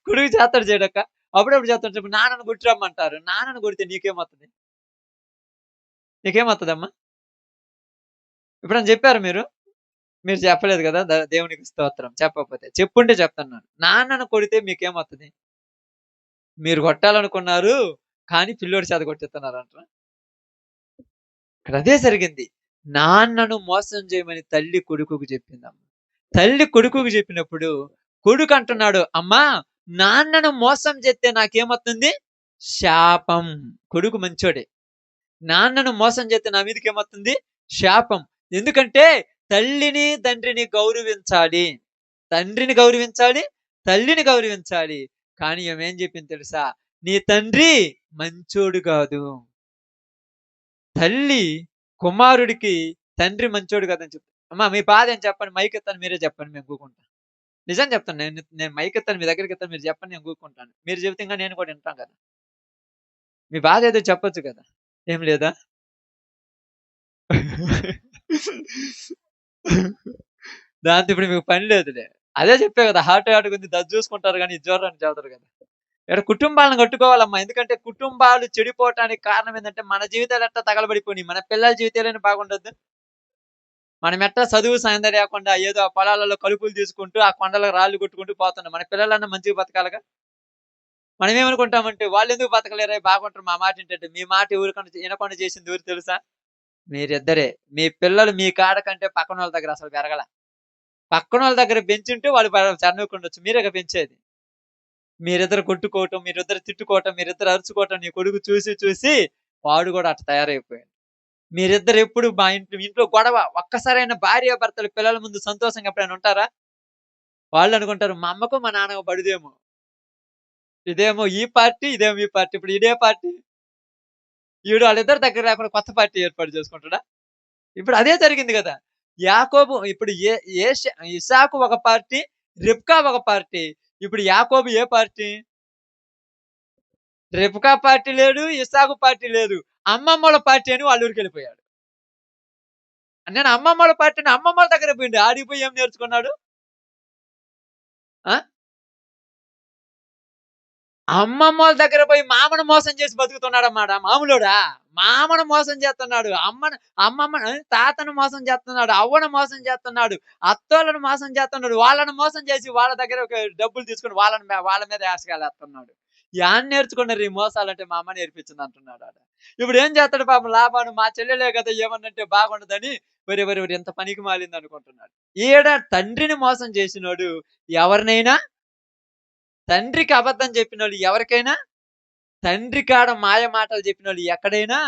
కొడుకు చేత్తాడా చేయడక్క? అప్పుడప్పుడు చేస్తుంటే ఇప్పుడు నాన్నను కొట్టి రమ్మంటారు. నాన్నను కొడితే నీకేమొత్తది? నీకేమొత్తదమ్మా? ఎప్పుడైనా చెప్పారా మీరు? మీరు చెప్పలేదు గదా! దేవునికి స్తోత్రం. చెప్పకపోతే. చెప్పుంటే చెప్తున్నాను. నాన్నను కొడితే మీకేమొత్తది? మీరు కొట్టాలనుకున్నారు. కానీ పిల్లోడి చేత కొట్టిస్తున్నారంటరా? ఇక్కడ అదే జరిగింది. నాన్నను మోసం చేయమని తల్లి కొడుకుకు చెప్పిందమ్మ. తల్లి కొడుకుకు చెప్పినప్పుడు కొడుకు అంటున్నాడు, అమ్మా నాన్నను మోసం చేస్తే నాకేమొస్తుంది? శాపం. కొడుకు మంచోడే. నాన్నను మోసం చేస్తే నా మీదకేమొస్తుంది? శాపం. ఎందుకంటే తల్లిని, తండ్రిని గౌరవించాలి. తండ్రిని గౌరవించాలి, తల్లిని గౌరవించాలి. కానీ ఈమేం చెప్పింది తెలుసా? నీ తండ్రి మంచోడు గాదు. తల్లి కుమారుడికి తండ్రి మంచోడు కాదని చెప్తుంది. అమ్మా మీ బాధ ఏం చెప్పండి? మైక్ ఎత్తాను మీరే చెప్పండి మేము గూకుంటాం. నిజం చెప్తాను. నేను మైక్ ఎత్తాను మీ దగ్గరికెత్తాను మీరు చెప్పండి నేను గూకుంటాను. మీరు చెబితే ఇంగా నేను కూడా వింటాం కదా! మీ బాధ ఏదో చెప్పొచ్చు కదా! ఏం లేదా? దాంతో ఇప్పుడు మీకు పని లేదులే. అదే చెప్పా కదా! హార్ట్ హార్ట్‌గుంది దచ్చి చూసుకుంటారు గానీ ఇది చూడరని చెబుతారు కదా! ఇక్కడ కుటుంబాలను కట్టుకోవాలమ్మా. ఎందుకంటే కుటుంబాలు చెడిపోవటానికి కారణం ఏందంటే మన జీవితాలు ఎట్టా తగలబడిపోయినాయి. మన పిల్లల జీవితాలైనా బాగుండొద్దు. మనమెట్టా చదువు సంధ్య లేకుండా ఏదో ఆ పొలాలలో కలుపులు తీసుకుంటూ, ఆ కొండలకు రాళ్ళు కొట్టుకుంటూ పోతున్నాం. మన పిల్లలన్నా మంచిగా బతకాలిగా. మనమేమనుకుంటామంటే వాళ్ళెందుకు బతకలేరే బాగుంటారు మా మాట ఇంటంటే. మీ మాట ఎవరికన్నా ఇనకుండా చేసింది ఎవరు తెలుసా? మీరిద్దరే. మీ పిల్లలు మీ కాడ కంటే పక్కనోళ్ళ దగ్గర అసలు పెరగల. పక్కనోళ్ళ దగ్గర పెంచుంటే వాళ్ళు చనువుకుండొచ్చు. మీరేగా పెంచేది. మీరిద్దరు కొట్టుకోవటం, మీరిద్దరు తిట్టుకోవటం, మీరిద్దరు అరుచుకోవటం నీ కొడుకు చూసి చూసి వాడు గూడా అట్ట తయారైపోయాడు. మీరిద్దరు ఎప్పుడు మా ఇంట్లో గొడవ. ఒక్కసారైనా భార్యాభర్తలు పిల్లల ముందు సంతోషంగా ఎప్పుడైనా ఉంటారా? వాళ్ళనుకుంటారు మా అమ్మకు, మా నాన్నకు పడిదేమో. ఇదేమో ఈ పార్టీ, ఇదేమో ఈ పార్టీ. ఇప్పుడు ఇదే పార్టీ. ఈడు వాళ్ళిద్దరి దగ్గర లేకుండా కొత్త పార్టీ ఏర్పాటు చేసుకుంటాడా? ఇప్పుడు అదే జరిగింది గదా! యాకోబు ఇప్పుడు ఏ ఏష ఇసాకు ఒక పార్టీ, రిబ్కా ఒక పార్టీ. ఇప్పుడు యాకోబు ఏ పార్టీ? రిబ్కా పార్టీ లేడు, ఇసాకు పార్టీ లేదు. అమ్మమ్మోళ్ళ పార్టీ అని వాళ్ళ ఊరికెళ్ళిపోయాడు. నేను అమ్మమ్మోళ్ళ పార్టీని అమ్మమ్మోళ్ళ దగ్గర పోయిండు. ఆడికి పోయి ఏం నేర్చుకున్నాడు? ఆ! అమ్మమ్మోళ్ళ దగ్గర పోయి మామను మోసం చేసి బతుకుతున్నాడన్నమాట. మామూలోడా? మామను మోసం చేస్తున్నాడు. తాతను మోసం చేస్తున్నాడు. అవ్వను మోసం చేస్తున్నాడు. అత్తోళ్ళను మోసం చేస్తున్నాడు. వాళ్ళని మోసం చేసి వాళ్ళ దగ్గర డబ్బులు తీసుకొని వాళ్ళ మీద ఏసగాలేస్తున్నాడు. యాడ నేర్చుకున్నారు ఈ మోసాలంటే మా అమ్మ నేర్పించిందంటున్నాడు ఆడ. ఇప్పుడేం చేస్తాడు పాపం లాభాను మా చెల్లెలే కదా ఏమన్నంటే బాగుండదని ఒరేయ్! ఎంత పనికి మాలిందనుకుంటున్నాడు. ఈడ తండ్రిని మోసం చేసినోడు ఎవరినైనా తండ్రికి అబద్ధం చెప్పినోళ్ళు ఎవరికైనా, తండ్రి కాడ మాయ మాటలు చెప్పినోళ్ళు ఎక్కడైనా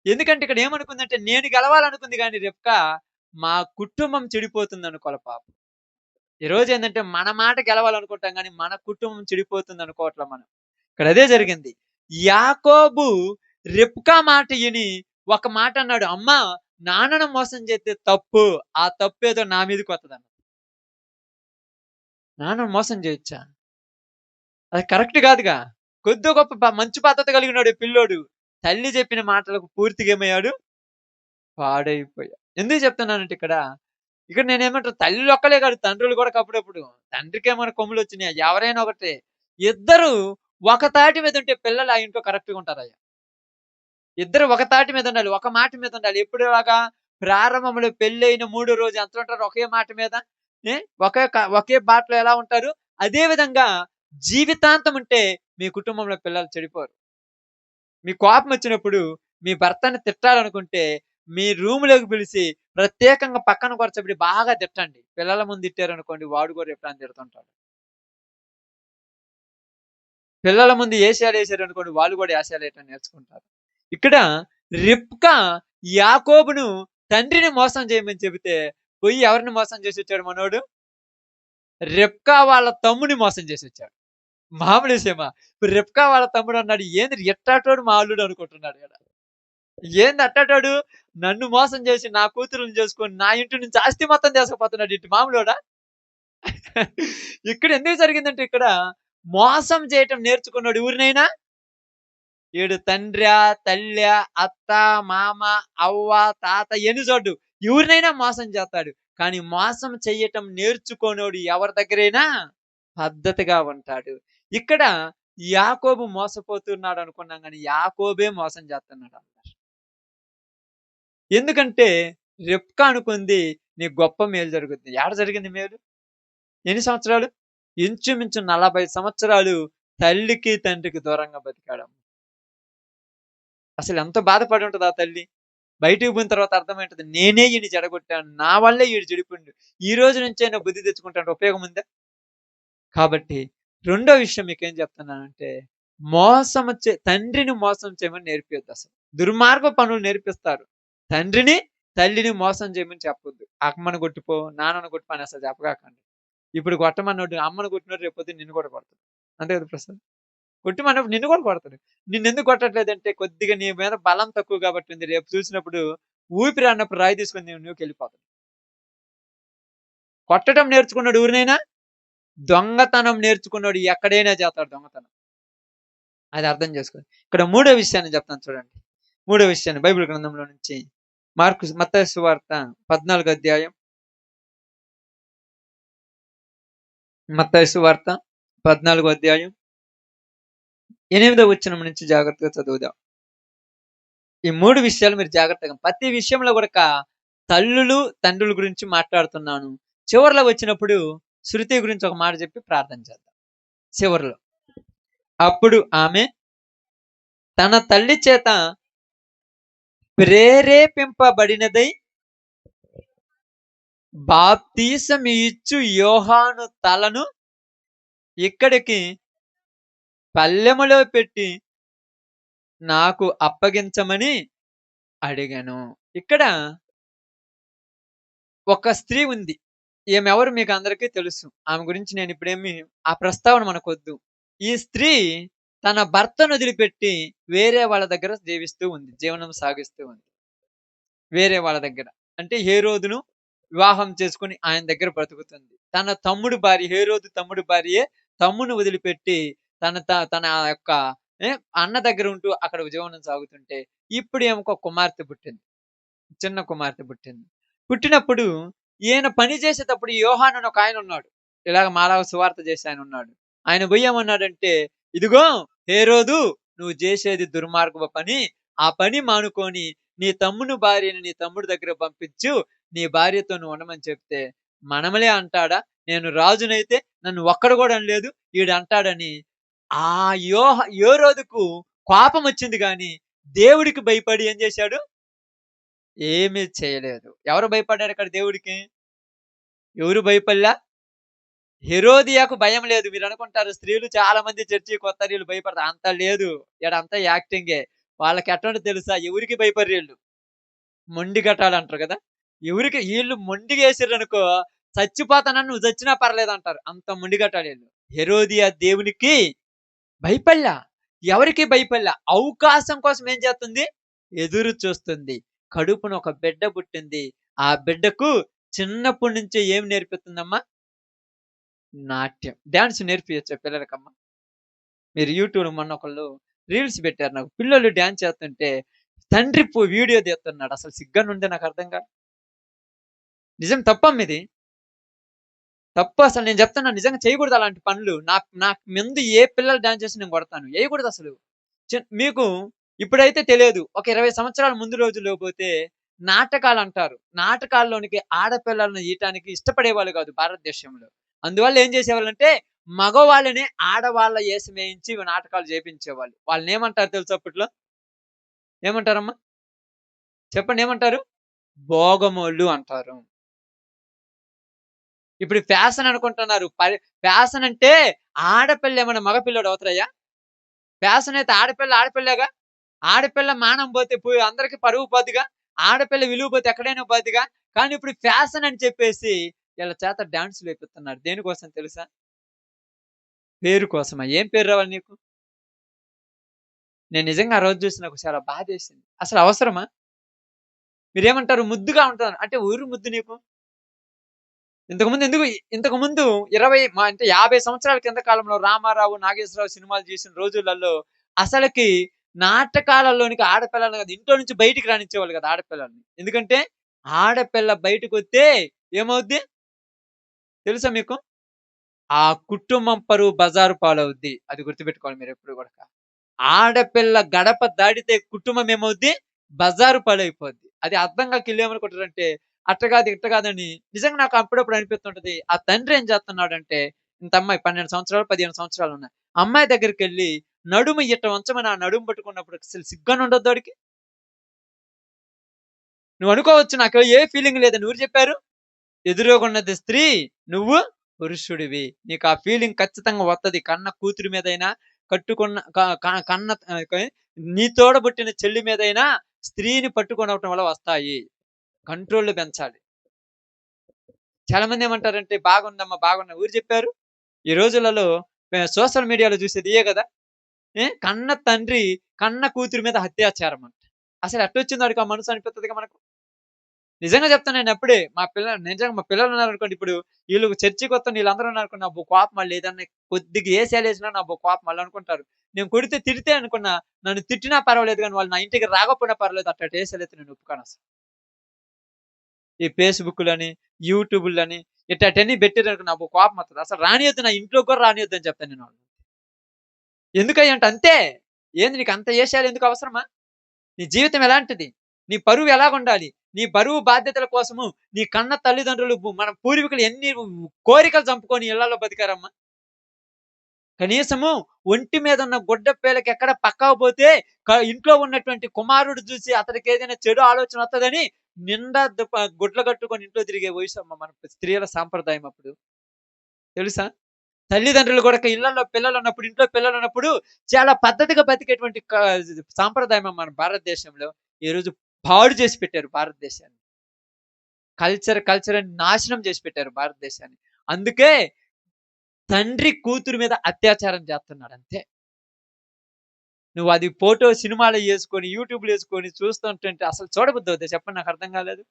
ఎందుకంటే ఇక్కడ ఏమనుకుందంటే నేను గెలవాలనుకుంది గానీ రిబ్కా, మా కుటుంబం చెడిపోతుందనుకోల పాపం. ఈరోజేందంటే మన మాట గెలవాలనుకుంటాం గానీ, మన కుటుంబం చెడిపోతుందనుకోవట్ల మనం. ఇక్కడ అదే జరిగింది. యాకోబు రిబ్కా మాట ఇని ఒక మాట అన్నాడు. అమ్మా నాన్నను మోసం చేస్తే తప్పు. ఆ తప్పేదో నా మీదకొత్తదన్నాడు. నాన్నను మోసం చేయొచ్చా? అది కరెక్ట్ గాదుగా. కొద్దో గొప్ప మంచి పద్ధతి కలిగినోడు ఈ పిల్లోడు. తల్లి చెప్పిన మాటలకు పూర్తిగా ఏమయ్యాడు? పాడైపోయాడు. ఎందుకు చెప్తున్నానంటే ఇక్కడ నేనేమంటాను తల్లులొక్కలే కాదు తండ్రులు కూడా అప్పుడప్పుడు. తండ్రికేమైనా కొమ్ములొచ్చినాయా? ఎవరైనా ఒకటే. ఇద్దరు ఒక తాటి మీద ఉంటే పిల్లలు ఆ ఇంట్లో కరెక్ట్‌గా ఉంటారయ్యా. ఇద్దరు ఒక తాటి మీద ఉండాలి. ఒక మాట మీద ఉండాలి. ఎప్పుడులాగా ప్రారంభంలో పెళ్ళైన మూడో రోజు ఎంతుంటారు ఒకే మాట మీద. ఏ ఒకే బాటలో ఎలా ఉంటారు? అదే విధంగా జీవితాంతం ఉంటే మీ కుటుంబంలో పిల్లలు చెడిపోరు. మీకు కోపమొచ్చినప్పుడు మీ భర్తని తిట్టాలనుకుంటే మీ రూమ్‌లోకి పిలిసి ప్రత్యేకంగా పక్కన కూర్చోబెట్టి బాగా తిట్టండి. పిల్లల ముందు తిట్టారనుకోండి వాడు కూడా ఎప్పుడైనా తిడుతుంటాడు. పిల్లల ముందు ఏషాలేసారనుకోండి వాళ్ళు కూడా ఏషాలేయటం నేర్చుకుంటారు. ఇక్కడ రిబ్కా యాకోబును తండ్రిని మోసం చేయమని చెబితే పోయి ఎవరిని మోసం చేసొచ్చాడు మనోడు? రిబ్కా వాళ్ళ తమ్ముడిని మోసం చేసొచ్చాడు. మామూలు విషయమా? ఇప్పుడు రిబ్కా వాళ్ళ తమ్ముడన్నాడు ఏంది ఎట్టాటోడు మా అల్లుడు అనుకుంటున్నాడు ఈడ. ఏంది అట్టాటోడు? నన్ను మోసం చేసి నా కూతురుని చేసుకొని నా ఇంటి నుంచి ఆస్తి మొత్తం తీసుకుపోతున్నాడు ఇటు మామూలోడా? ఇక్కడ ఎందుకు జరిగిందంటే మోసం చేయటం నేర్చుకున్నాడు ఎవరినైనా ఈడు తండ్రి, తల్లి, అత్త, మామ, అవ్వ, తాత ఎన్ని చూడ్డు ఎవరినైనా మోసం చేస్తాడు. కానీ మోసం చెయ్యటం నేర్చుకోనోడు ఎవరి దగ్గరైనా పద్ధతిగా ఉంటాడు. ఇక్కడ యాకోబు మోసపోతున్నాడు అనుకున్నాం కానీ యాకోబే మోసం చేస్తున్నాడు. ఎందుకంటే రెప్కా అనుకుంది నీ గొప్ప మేలు జరుగుద్ది. ఏడ జరిగింది మేలు? ఎన్ని సంవత్సరాలు? ఇంచుమించు 40 సంవత్సరాలు తల్లికి తండ్రికి దూరంగా బతికాడు. అసలు ఎంత బాధపడి ఉంటది ఆ తల్లి. బయటికి పోయిన తర్వాత అర్థమైంటది నేనే ఈయన చెడగొట్టాను, నా వల్లే ఈడు చెడిపోయిండు, ఈ రోజు నుంచైనా బుద్ధి తెచ్చుకుంటాను, ఉపయోగం ఉందా? కాబట్టి రెండో విషయం మీకేం చెప్తున్నానంటే తండ్రిని మోసం చేయమని నేర్పియొద్దు. అసలు దుర్మార్గ పనులు నేర్పిస్తారు. తండ్రిని తల్లిని మోసం చేయమని చెప్పొద్దు. అమ్మను కొట్టిపో, నాన్నను కొట్టిపో అని అసలు చెప్పగాకండి. ఇప్పుడు కొట్టమన్నోడు అమ్మను కొట్టినోడు రేపొద్దు నిన్ను కూడా కొడతాడు. అంతే కదా ప్రసాద్? కొట్టిమన్నప్పుడు నిన్ను కూడా కొడతాడు. నిన్నెందుకు కొట్టట్లేదంటే కొద్దిగా నీ మీద బలం తక్కువ కాబట్టి ఉంది. రేపు చూసినప్పుడు ఊపిరి అన్నప్పుడు రాయి తీసుకొని నువ్వుకి వెళ్ళిపోతాడు. కొట్టడం నేర్చుకున్నాడు ఊరినైనా, దొంగతనం నేర్చుకున్నాడు ఎక్కడైనా చేస్తాడు దొంగతనం. అది అర్థం చేసుకోండి. ఇక్కడ మూడో విషయాన్ని చెప్తాను చూడండి. మూడో విషయాన్ని బైబిల్ గ్రంథంలో నుంచి మత్తయి సువార్త 14వ అధ్యాయం. మత్తయి సువార్త 14వ అధ్యాయం 8వ వచనం నుంచి జాగ్రత్తగా చదువుదాం. ఈ మూడు విషయాలు మీరు జాగ్రత్తగా, ప్రతి విషయంలో కూడా తల్లులు తండ్రుల గురించి మాట్లాడుతున్నాను. చివరిలో వచ్చినప్పుడు శృతి గురించి ఒక మాట చెప్పి ప్రార్థన చేద్దాం. చివరిలో అప్పుడు ఆమె తన తల్లి చేత ప్రేరేపింపబడినదై బాప్తీసం ఇచ్చు యోహాను తలను ఇక్కడికి పల్లెములో పెట్టి నాకు అప్పగించమని అడిగాను. ఇక్కడ ఒక స్త్రీ ఉంది. ఈమె ఎవరు మీకు అందరికీ తెలుసు. ఆమె గురించి నేను ఇప్పుడేమి ఆ ప్రస్తావన మనకొద్దు. ఈ స్త్రీ తన భర్తను వదిలిపెట్టి వేరే వాళ్ళ దగ్గర జీవనం సాగిస్తూ ఉంది. వేరే వాళ్ళ దగ్గర అంటే హేరోదును వివాహం చేసుకుని ఆయన దగ్గర బ్రతుకుతుంది. తన తమ్ముడు భార్య, హేరోదు తమ్ముడు భార్యే తమ్మును వదిలిపెట్టి తన యొక్క అన్న దగ్గర ఉంటూ అక్కడ జీవనం సాగుతుంటే ఇప్పుడు ఏమో కుమార్తె పుట్టింది, చిన్న కుమార్తె పుట్టింది. పుట్టినప్పుడు ఈయన పని చేసేటప్పుడు యోహాను అని ఒక ఆయన ఉన్నాడు, ఇలాగ మాలాగ సువార్త చేసి ఆయన ఉన్నాడు. ఆయన పోయి ఏమన్నాడంటే, ఇదిగో హేరోదు, నువ్వు చేసేది దుర్మార్గపు పని, ఆ పని మానుకొని నీ తమ్ముని భార్యని నీ తమ్ముడి దగ్గర పంపించు, నీ భార్యతో నువ్వు ఉండమని చెప్తే మనమలే అంటాడా, నేను రాజునైతే నన్ను ఒక్కడు కూడా అనలేదు ఈడు అంటాడని ఆ హేరోదుకు కోపం వచ్చింది. కానీ దేవుడికి భయపడి ఏం చేశాడు? ఏమీ చేయలేదు. ఎవరు భయపడ్డారు ఇక్కడ దేవుడికి? ఎవరు భయపడలా? హెరోదియాకు భయం లేదు. మీరు అనుకుంటారు స్త్రీలు చాలా మంది చర్చి కొత్త వీళ్ళు భయపడతారు, అంత లేదు. అంతా యాక్టింగే. వాళ్ళకి ఎట్లా తెలుసా? ఎవరికి భయపడరు వీళ్ళు, మొండి గట్టాలు అంటారు కదా, ఎవరికి వీళ్ళు మొండిగేసిర్రనుకో చచ్చిపోతానని నువ్వు చచ్చినా పర్లేదు అంటారు, అంత మొండి గట్టాలు వీళ్ళు. హెరోదియా దేవునికి భయపడలా, ఎవరికి భయపడలా. అవకాశం కోసం ఏం చేస్తుంది? ఎదురు చూస్తుంది. కడుపున ఒక బిడ్డ పుట్టింది. ఆ బిడ్డకు చిన్నప్పటి నుంచే ఏం నేర్పిస్తుందమ్మా? నాట్యం, డాన్స్ నేర్పించచ్చా పిల్లలకమ్మా? మీరు యూట్యూబ్ మొన్న ఒకళ్ళు రీల్స్ పెట్టారు, నాకు పిల్లలు డాన్స్ చేస్తుంటే తండ్రి వీడియో తీస్తున్నాడు. అసలు సిగ్గనుండే నాకు అర్థం కాదు. నిజం తప్పమ్మ, ఇది తప్పు. అసలు నేను చెప్తున్నా, నిజంగా చేయకూడదు అలాంటి పనులు. నాకు ముందు ఏ పిల్లలు డాన్స్ చేసి నేను కొడతాను, వేయకూడదు అసలు. మీకు ఇప్పుడైతే తెలియదు, ఒక 20 సంవత్సరాల ముందు రోజుల్లో పోతే నాటకాలు అంటారు, నాటకాల్లోనికి ఆడపిల్లలను ఈయటానికి ఇష్టపడేవాళ్ళు కాదు భారతదేశంలో. అందువల్ల ఏం చేసేవాళ్ళంటే మగవాళ్ళని ఆడవాళ్ళ వేసి వేయించి నాటకాలు చేపించేవాళ్ళు. వాళ్ళని ఏమంటారు తెలుసు అప్పట్లో? ఏమంటారమ్మా చెప్పండి, ఏమంటారు? భోగమోళ్ళు అంటారు. ఇప్పుడు ఫ్యాషన్ అనుకుంటున్నారు. ఫ్యాషన్ అంటే ఆడపిల్ల ఏమన్నా మగపిల్లడు అవుతారయ్యా? ఫ్యాషన్ అయితే ఆడపిల్లగా. ఆడపిల్ల మానం పోతే అందరికి పరువు పోతుగా, ఆడపిల్ల విలువ పోతే ఎక్కడైనా పోతుగా. కానీ ఇప్పుడు ఫ్యాషన్ అని చెప్పేసి వీళ్ళ చేత డాన్సులు వేపిస్తున్నారు. దేనికోసం తెలుసా? పేరు కోసమా? ఏం పేరు రావాలి నీకు? నేను నిజంగా ఆ రోజు చూసి నాకు చాలా బాధ వేసింది. అసలు అవసరమా? మీరేమంటారు? ముద్దుగా ఉంటాను అంటే ఊరు ముద్దు నీకు. ఇంతకుముందు 20 అంటే 50 సంవత్సరాల కింద కాలంలో రామారావు, నాగేశ్వరరావు సినిమాలు చేసిన రోజులలో అసలకి నాటకాలలోనికి ఆడపిల్లలని కాదు, ఇంట్లో నుంచి బయటికి రానిచ్చేవాళ్ళు కాదు ఆడపిల్లల్ని. ఎందుకంటే ఆడపిల్ల బయటకొస్తే ఏమవుద్ది తెలుసా మీకు? ఆ కుటుంబం పరువు బజారు పాలవుద్ది. అది గుర్తుపెట్టుకోవాలి మీరెప్పుడు గూడక. ఆడపిల్ల గడప దాటితే కుటుంబం ఏమవుద్ది? బజారు పాలైపోద్ది. అది అర్థం కాక ఈళ్ళేమనుకుంటారంటే అట్ట కాదు, ఇట్ట కాదని నిజంగా నాకు అప్పుడప్పుడు అనిపిస్తుంటది. ఆ తండ్రి ఏం చేస్తున్నాడంటే ఇంత అమ్మాయి 12 సంవత్సరాలు, 15 సంవత్సరాలున్నాయి. అమ్మాయి దగ్గరికెళ్ళి నడుము ఇట్ట వంచమని ఆ నడుము పట్టుకున్నప్పుడు అసలు సిగ్గని ఉండొద్దా వాడికి? నువ్వు అనుకోవచ్చు నాకు ఏ ఫీలింగ్ లేదని. ఎవరు చెప్పారు? ఎదురుగున్నది స్త్రీ, నువ్వు పురుషుడివి. నీకు ఆ ఫీలింగ్ ఖచ్చితంగా వత్తది. కన్న కూతురి మీదైనా, కట్టుకున్న క క కన్న నీ తోడబుట్టిన చెల్లి మీదైనా స్త్రీని పట్టుకొనవటం వల్ల వస్తాయి. కంట్రోల్‌లో పెంచాలి. చాలా మంది ఏమంటారంటే బాగుందమ్మా, బాగున్నా ఎవరు చెప్పారు? ఈ రోజులలో సోషల్ మీడియాలో చూసేది ఇయే గదా! కన్న తండ్రి, కన్న కూతురి మీద అత్యాచారం అంట. అసలు ఎట్టొచ్చిందో ఆడికి ఆ మనసు అనిపిత్తదిగా మనకు. నిజంగా చెప్తాను నేనప్పుడే నిజంగా మా పిల్లలున్నారనుకోండి ఇప్పుడు ఈళ్ళు చర్చికొత్త ఈళ్ళందరూ ఉన్నారనుకోండి అబ్బో! కోపం మళ్ళీ ఏదన్నా కొద్దిగా ఏసేలేసినా అబ్బో! కోపం మళ్ళనుకుంటారు. నేను కొడితే తిడితే అనుకున్నా, నన్ను తిట్టినా పర్వాలేదు గానీ వాళ్ళు నా ఇంటికి రాకపోయినా పర్వాలేదు అట్టాటి ఏసేలైతే నేను ఒప్పుకోనసలు. ఈ ఫేస్‌బుక్కులని, యూట్యూబులని ఇట్టాటన్నీ బెట్టిరనుకో అబ్బో! కోపమొత్తది. అసలు రానియొద్దు నా ఇంట్లోకి కూడా రానియొద్దని చెప్తాను నేను వాళ్ళని. ఎందుకయ్యంటే అంతే. ఏంది నీకంత ఏషాలు ఎందుకు అవసరమా? నీ జీవితం ఎలాంటిది? నీ పరువు ఎలాగుండాలి? నీ బరువు బాధ్యతల కోసము నీ కన్న తల్లిదండ్రులు మన పూర్వీకులు ఎన్ని కోరికలు చంపుకొని ఇళ్లలో బతికారమ్మా. కనీసము ఒంటి మీద ఉన్న గుడ్డ పేలకి ఎక్కడ పక్కకు పోతే ఇంట్లో ఉన్నటువంటి కుమారుడు చూసి అతనికి ఏదైనా చెడు ఆలోచన వత్తదని నిండా గుడ్లు కట్టుకొని ఇంట్లో తిరిగే వయసమ్మ మన స్త్రీల సాంప్రదాయం అప్పుడు. తెలుసా? తల్లిదండ్రులు గూడా ఇళ్లల్లో పిల్లలున్నప్పుడు, ఇంట్లో పిల్లలున్నప్పుడు చాలా పద్ధతిగా బతికేటువంటి సాంప్రదాయం మన భారతదేశంలో. ఈరోజు పాడు చేసి పెట్టారు భారతదేశాన్ని. కల్చర్ అని నాశనం చేసి పెట్టారు భారతదేశాన్ని. అందుకే తండ్రి కూతురు మీద అత్యాచారం చేస్తున్నాడు అంతే. నువ్వు అది ఫోటో సినిమాలో యేసుకొని, యూట్యూబ్‌లో యేసుకొని చూస్తుంటుంటే అసలు చూడబుద్దవుద్దా చెప్పండి నాకర్థం కాలేదు.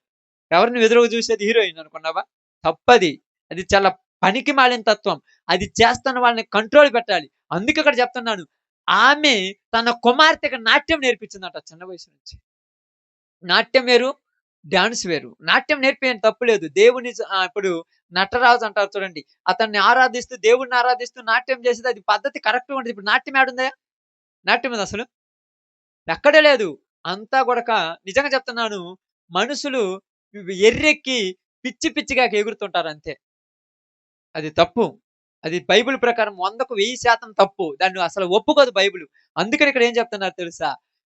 ఎవరు నువ్వు ఎదురుగా చూసేది హీరోయిన్ అనుకున్నావా? తప్పది. అది చాలా పనికిమాలిన తత్వం. అది చేస్తున్న వాళ్ళని కంట్రోల్ పెట్టాలి. అందుకే ఇక్కడ చెప్తున్నాను. ఆమె తన కుమార్తెకి నాట్యం నేర్పించిందంట చిన్న వయసు నుంచి. నాట్యం వేరు, డాన్స్ వేరు. నాట్యం నేర్పియండి తప్పు లేదు. దేవుని ఇప్పుడు నటరాజు అంటారు చూడండి. అతన్ని ఆరాధిస్తూ, దేవుడిని ఆరాధిస్తూ నాట్యం చేసేది అది పద్ధతి కరెక్ట్‌గా ఉంటది. ఇప్పుడు నాట్యం ఏడుంది? నాట్యం ఉందా అసలు? ఎక్కడ లేదు. అంతా గూడక నిజంగా చెప్తున్నాను. మనుషులు ఎర్రెక్కి పిచ్చి పిచ్చిగా ఎగురుతుంటారంతే. అది తప్పు. అది బైబిల్ ప్రకారం 100కు 1000% తప్పు. దాన్ని అసలు ఒప్పుకోదు బైబిలు. అందుకని ఇక్కడ ఏం చెప్తున్నారు తెలుసా?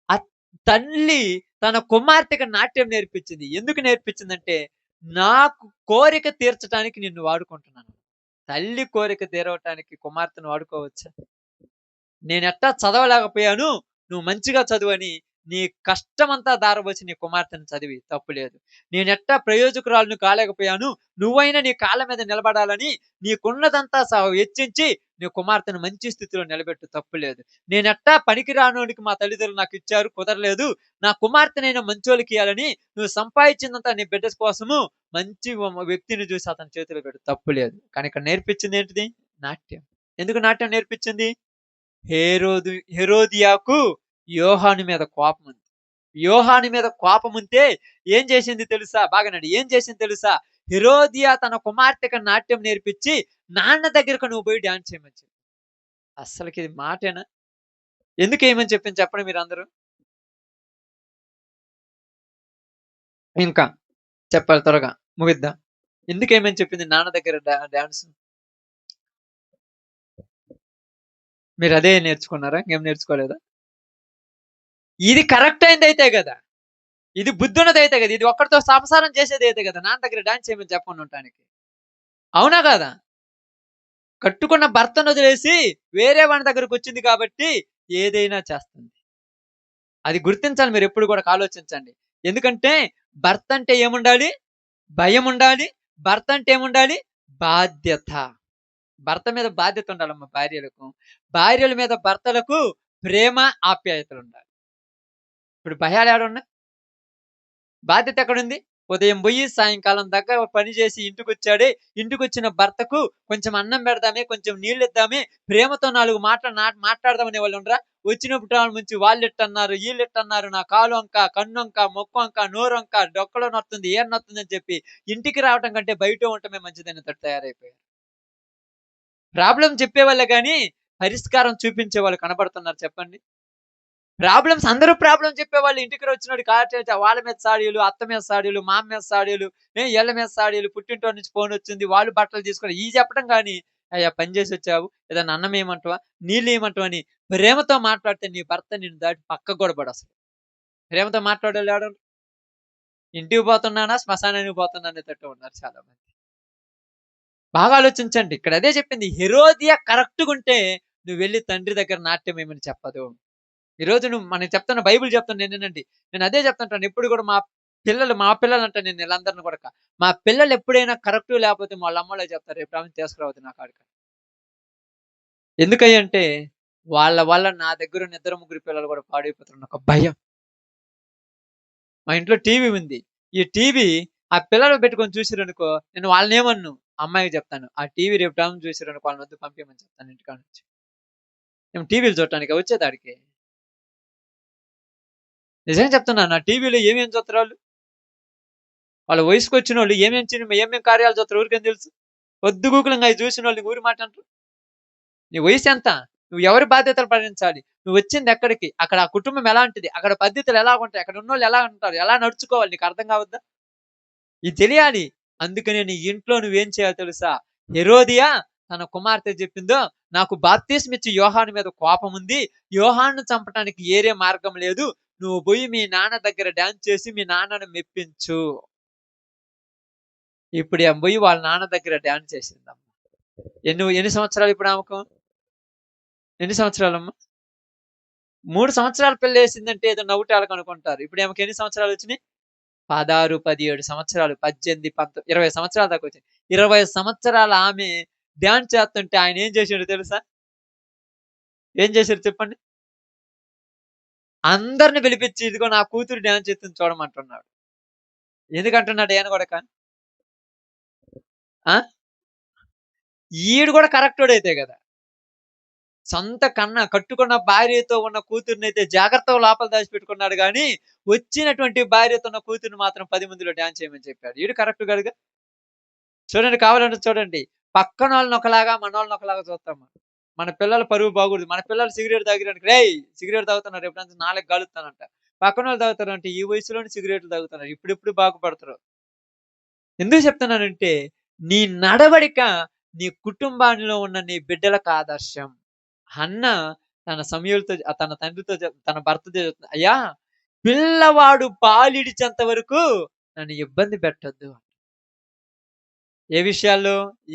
అత్ తల్లి తన కుమార్తెకి నాట్యం నేర్పించింది. ఎందుకు నేర్పించిందంటే, నాకు కోరిక తీర్చటానికి నిన్ను వాడుకుంటున్నాను. తల్లి కోరిక తీరవటానికి కుమార్తెను వాడుకోవచ్చా? నేనెట్టా చదవలేకపోయాను. నువ్వు మంచిగా చదువని నీ కష్టమంతా ధారపోసి నీ కుమార్తెను చదివి తప్పు లేదు. నేనెట్టా ప్రయోజకురాలిని కాలేకపోయాను. నువ్వైనా నీ కాళ్ళ మీద నిలబడాలని నీకున్నదంతా వెచ్చించి నీ కుమార్తెను మంచి స్థితిలో నిలబెట్టు తప్పు లేదు. నేనెట్టా పనికిరానోడికి మా తల్లిదండ్రులు నాకిచ్చారు కుదరలేదు. నా కుమార్తెనైనా మంచోళ్ళకియ్యాలని నువ్వు సంపాదించిందంతా నీ బిడ్డ కోసము మంచి వ్యక్తిని చూసి అతని చేతిలో పెట్టు తప్పు లేదు. కానీ ఇక్కడ నేర్పించిందేంటిది? నాట్యం. ఎందుకు నాట్యం నేర్పించింది? హెరోదియాకు యోహాను మీద కోపముంది. యోహాను మీద కోపముంటే ఏం చేసింది తెలుసా? బాగానండి. ఏం చేసింది తెలుసా? హెరోదియా తన కుమార్తెకి నాట్యం నేర్పించి, నాన్న దగ్గరకు నువ్వు పోయి డాన్స్ చేయమని చెప్పింది. అస్సలకిది మాటేనా? ఎందుకేయమని చెప్పింది చెప్పండి మీరందరూ? ఇంకా చెప్పాలి త్వరగా ముగిద్దాం. ఎందుకేయమని చెప్పింది నాన్న దగ్గర డాన్స్? మీరదే నేర్చుకున్నారా? ఇంకేం నేర్చుకోలేదా? ఇది కరెక్ట్ అయిందయితే గదా! ఇది బుద్ధున్నదైతే గదా! ఇది ఒక్కడితో సంసారం చేసేదైతే గదా! నాన్న దగ్గర డాన్స్ చేయమని చెప్పకుండా ఉండటానికి. అవునా కాదా? కట్టుకున్న భర్తనొదిలేసి వేరే వాని దగ్గరకొచ్చింది కాబట్టి ఏదైనా చేస్తుంది. అది గుర్తించాలి మీరెప్పుడు గూడా ఆలోచించండి. ఎందుకంటే భర్త అంటే ఏముండాలి? భయముండాలి. భర్త అంటే ఏముండాలి? బాధ్యత. భర్త మీద బాధ్యత ఉండాలమ్మా భార్యలకు. భార్యల మీద భర్తలకు ప్రేమ, ఆప్యాయతలుండాలి. ఇప్పుడు భయాలేడున్నాయి? బాధ్యత ఎక్కడుంది? ఉదయం పోయి సాయంకాలం దాకా పని చేసి ఇంటికొచ్చాడే, ఇంటికొచ్చిన భర్తకు కొంచెం అన్నం పెడదామే, కొంచెం నీళ్ళిద్దామే, ప్రేమతో 4 మాటలు మాట్లాడదామనే వాళ్ళుండరా? వచ్చినప్పుడు నుంచి వాళ్ళిట్టన్నారు, ఈళ్ళిట్టన్నారు, నా కాలొంక, కన్నొంక, మొక్కొంక, నోరొంక, డొక్కలో నొత్తుంది, ఏం నొత్తుందని చెప్పి ఇంటికి రావటం కంటే బయట ఉండటమే మంచిదనేటట్టు తయారైపోయారు. ప్రాబ్లమ్ చెప్పేవాళ్ళే గాని, పరిష్కారం చూపించేవాళ్ళు కనబడుతున్నారు చెప్పండి? అందరూ ప్రాబ్లమ్ చెప్పేవాళ్ళు ఇంటికి వచ్చినోడు వాళ్ళ మీద సాడీలు, అత్త మీద సాడీలు, మామ మీద సాడీలు, ఈళ్ళ మీద సాడీలు, పుట్టింటోడి నుంచి ఫోనొచ్చింది, వాళ్ళు బట్టలు తీసుకొని ఇయి చెప్పడం గాని, అయ్యా పని చేసొచ్చావు, ఏదన్నా అన్నం ఎయమంటావా? నీళ్ళు ఎయమంటావా? అని ప్రేమతో మాట్లాడితే నీ భర్త నిన్ను దాటి పక్కకు గూడా పడసలు. ప్రేమతో మాట్లాడోళ్ళు ఎవడున్నారు? ఇంటికి పోతున్నానా, శ్మశానానికి పోతున్నా అనేటట్టు ఉన్నారు చాలా మంది. బాగా ఆలోచించండి. ఇక్కడ అదే చెప్పింది. హెరోదియ కరెక్ట్‌గుంటే నువ్వెళ్లి తండ్రి దగ్గర నాట్యం ఏమని చెప్పదు. ఈరోజు మనకి చెప్తున్న బైబిల్ చెప్తుంది నేనేనండి. నేను అదే చెప్తుంటాను. ఎప్పుడు కూడా మా పిల్లలంట నేను వీళ్ళందరిని కూడాక. మా పిల్లలు ఎప్పుడైనా కరెక్ట్ లేకపోతే వాళ్ళ అమ్మోళ్ళే చెప్తారు. రేపు రామని తీసుకురావద్దు నా కాడికి. ఎందుకయ్యంటే వాళ్ళ వల్ల నా దగ్గరున్న ఇద్దరు ముగ్గురు పిల్లలు కూడా పాడైపోతున్నారు. ఒక భయం. మా ఇంట్లో టీవీ ఉంది. ఈ టీవీ ఆ పిల్లలు పెట్టుకొని చూసిరనుకో నేను వాళ్ళనేమన్ను. అమ్మాయికి చెప్తాను. ఆ టీవీ రేపు రామని చూసిరనుకో వాళ్ళని వద్దు పంపియమని చెప్తాను ఇంటికాడ నుంచి. మేము టీవీలు చూడటానికా వచ్చేదాడికి? నిజంగా చెప్తున్నాను. ఆ టీవీలో ఏమేమి చూత్తరు ఆళ్ళు? వాళ్ళ వయసుకొచ్చినోళ్ళు ఏమేం కార్యాలు చూత్తరో ఊరికేం తెలుసు? పొద్దుగూకులంగా అయి చూసినోళ్ళు ఊరి మాట అంటరు. నీ వయసెంత? నువ్వు ఎవరి బాధ్యతలు భరించాలి? నువ్వొచ్చిందెక్కడికి? అక్కడ ఆ కుటుంబం ఎలాంటిది? అక్కడ పద్ధతులు ఎలాగుంటాయి? అక్కడ ఉన్నోళ్ళు ఎలా ఉంటారు? ఎలా నడుచుకోవాలి? నీకు అర్థం కావద్దా? ఇది తెలియాలి. అందుకనే నీ ఇంట్లో నువ్వేం చేయాలో తెలుసా? హెరోదియ తన కుమార్తె చెప్పిందో, నాకు బాప్తిస్మిచ్చి యోహాను మీద కోపముంది. యోహానును చంపటానికి ఏరే మార్గం లేదు. నువ్వు పోయి మీ నాన్న దగ్గర డాన్స్ చేసి మీ నాన్నను మెప్పించు. ఇప్పుడు ఆమె పోయి వాళ్ళ నాన్న దగ్గర డాన్స్ చేసిందమ్మ. ఎన్ని సంవత్సరాలు ఇప్పుడు ఆమెకు? ఎన్ని సంవత్సరాలమ్మా? 3 సంవత్సరాల పిల్లేసిందంటే ఏదో నవ్వుటాలకు అనుకుంటారు. ఇప్పుడు ఆమెకి ఎన్ని సంవత్సరాలొచ్చినాయి? 16, 17 సంవత్సరాలు, 18, 20 సంవత్సరాల దాకా వచ్చినాయి. 20 సంవత్సరాల ఆమె డాన్స్ చేస్తుంటే ఆయన ఏం చేసాడో తెలుసా? ఏం చేసాడు చెప్పండి? అందరిని పిలిపించి ఇదిగో నా కూతురు డాన్స్ చేస్తుంది చూడమంటున్నాడు. ఎందుకంటున్నాడు ఈయన గూడాక? ఆ! ఈడు గూడా కరెక్టోడైతే గదా! కట్టుకున్న భార్యతో ఉన్న కూతురినైతే జాగ్రత్తగా లోపల దాచిపెట్టుకున్నాడు గానీ, వచ్చినటువంటి భార్యతో ఉన్న కూతురిని మాత్రం 10 మందిలో డాన్స్ చేయమని చెప్పాడు. ఈడు కరెక్ట్ కాడుగా? చూడండి కావాలంటే చూడండి. పక్కనోళ్ళని ఒకలాగా, మనోళ్ళని ఒకలాగా చూస్తాం మనం. మన పిల్లల పరువు బాగూడదు. మన పిల్లలు సిగరెట్ తాగిరనుకో, "రేయ్! సిగరెట్ తాగుతున్నారు రేపటి నుంచి నాలుక గాలుస్తానంట." పక్కనోళ్ళు తాగుతారంటే ఈ వయసులోనే సిగరెట్లు తాగుతున్నారు. ఇప్పుడిప్పుడు బాగుపడతారు. ఎందుకు చెప్తున్నానంటే, నీ నడవడిక నీ కుటుంబానిలో ఉన్న నీ బిడ్డలకు ఆదర్శం. హన్న తన తండ్రితో తన భర్తతో చెప్తుంది. "అయ్యా! పిల్లవాడు పాలిడిచేంత వరకు నన్ను ఇబ్బంది పెట్టొద్దు." ఏ విషయాల్లో?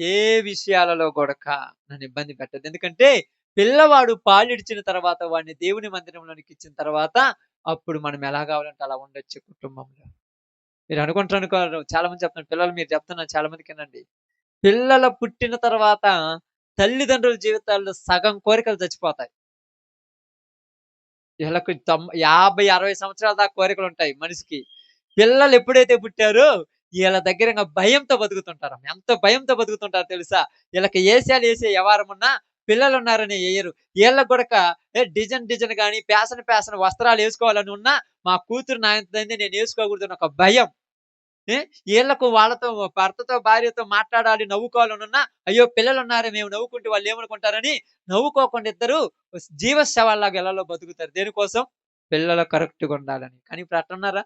ఏ విషయాలలో గూడక నన్ను ఇబ్బంది పెట్టొద్దు. ఎందుకంటే పిల్లవాడు పాలిడిచిన తర్వాత వాడిని దేవుని మందిరంలోనికిచ్చిన తర్వాత అప్పుడు మనం ఎలా కావాలంటే అలా ఉండొచ్చు కుటుంబంలో. మీరు అనుకుంటారు చాలా మంది చెప్తున్నారు. పిల్లలు మీరు చెప్తున్నారు చాలా మందికి ఇనండి. పిల్లలు పుట్టిన తర్వాత తల్లిదండ్రుల జీవితాల్లో సగం కోరికలు చచ్చిపోతాయి. ఈళ్ళకు 50, 60 సంవత్సరాల దాకా కోరికలుంటాయి మనిషికి. పిల్లలు ఎప్పుడైతే పుట్టారో ఈళ్ళ దగ్గర ఇంగ భయంతో బతుకుతుంటారు. ఎంత భయంతో బతుకుతుంటారో తెలుసా? ఈళ్ళకి ఏసేయాలు యవ్వారమున్నా పిల్లలున్నారని ఎయ్యరు. ఈళ్ళకి గూడక డిజైన్ గాని, ఫ్యాషన్ వస్త్రాలేసుకోవాలని ఉన్నా మా కూతురు నాయంతదైంది నేనేసుకోకూడదని ఒక భయం. ఏ ఈళ్ళకు వాళ్ళతో భర్తతో, భార్యతో మాట్లాడాలి, నవ్వుకోవాలనున్నా, అయ్యో! పిల్లలున్నారే మేము నవ్వుకుంటే వాళ్ళేమనుకుంటారని నవ్వుకోకుండా ఇద్దరు జీవ శవాల్లాగా ఇళ్లలో బతుకుతారు. దేనికోసం? పిల్లలు కరెక్ట్‌గుండాలని. కానీ ఇప్పుడు అట్లున్నారా?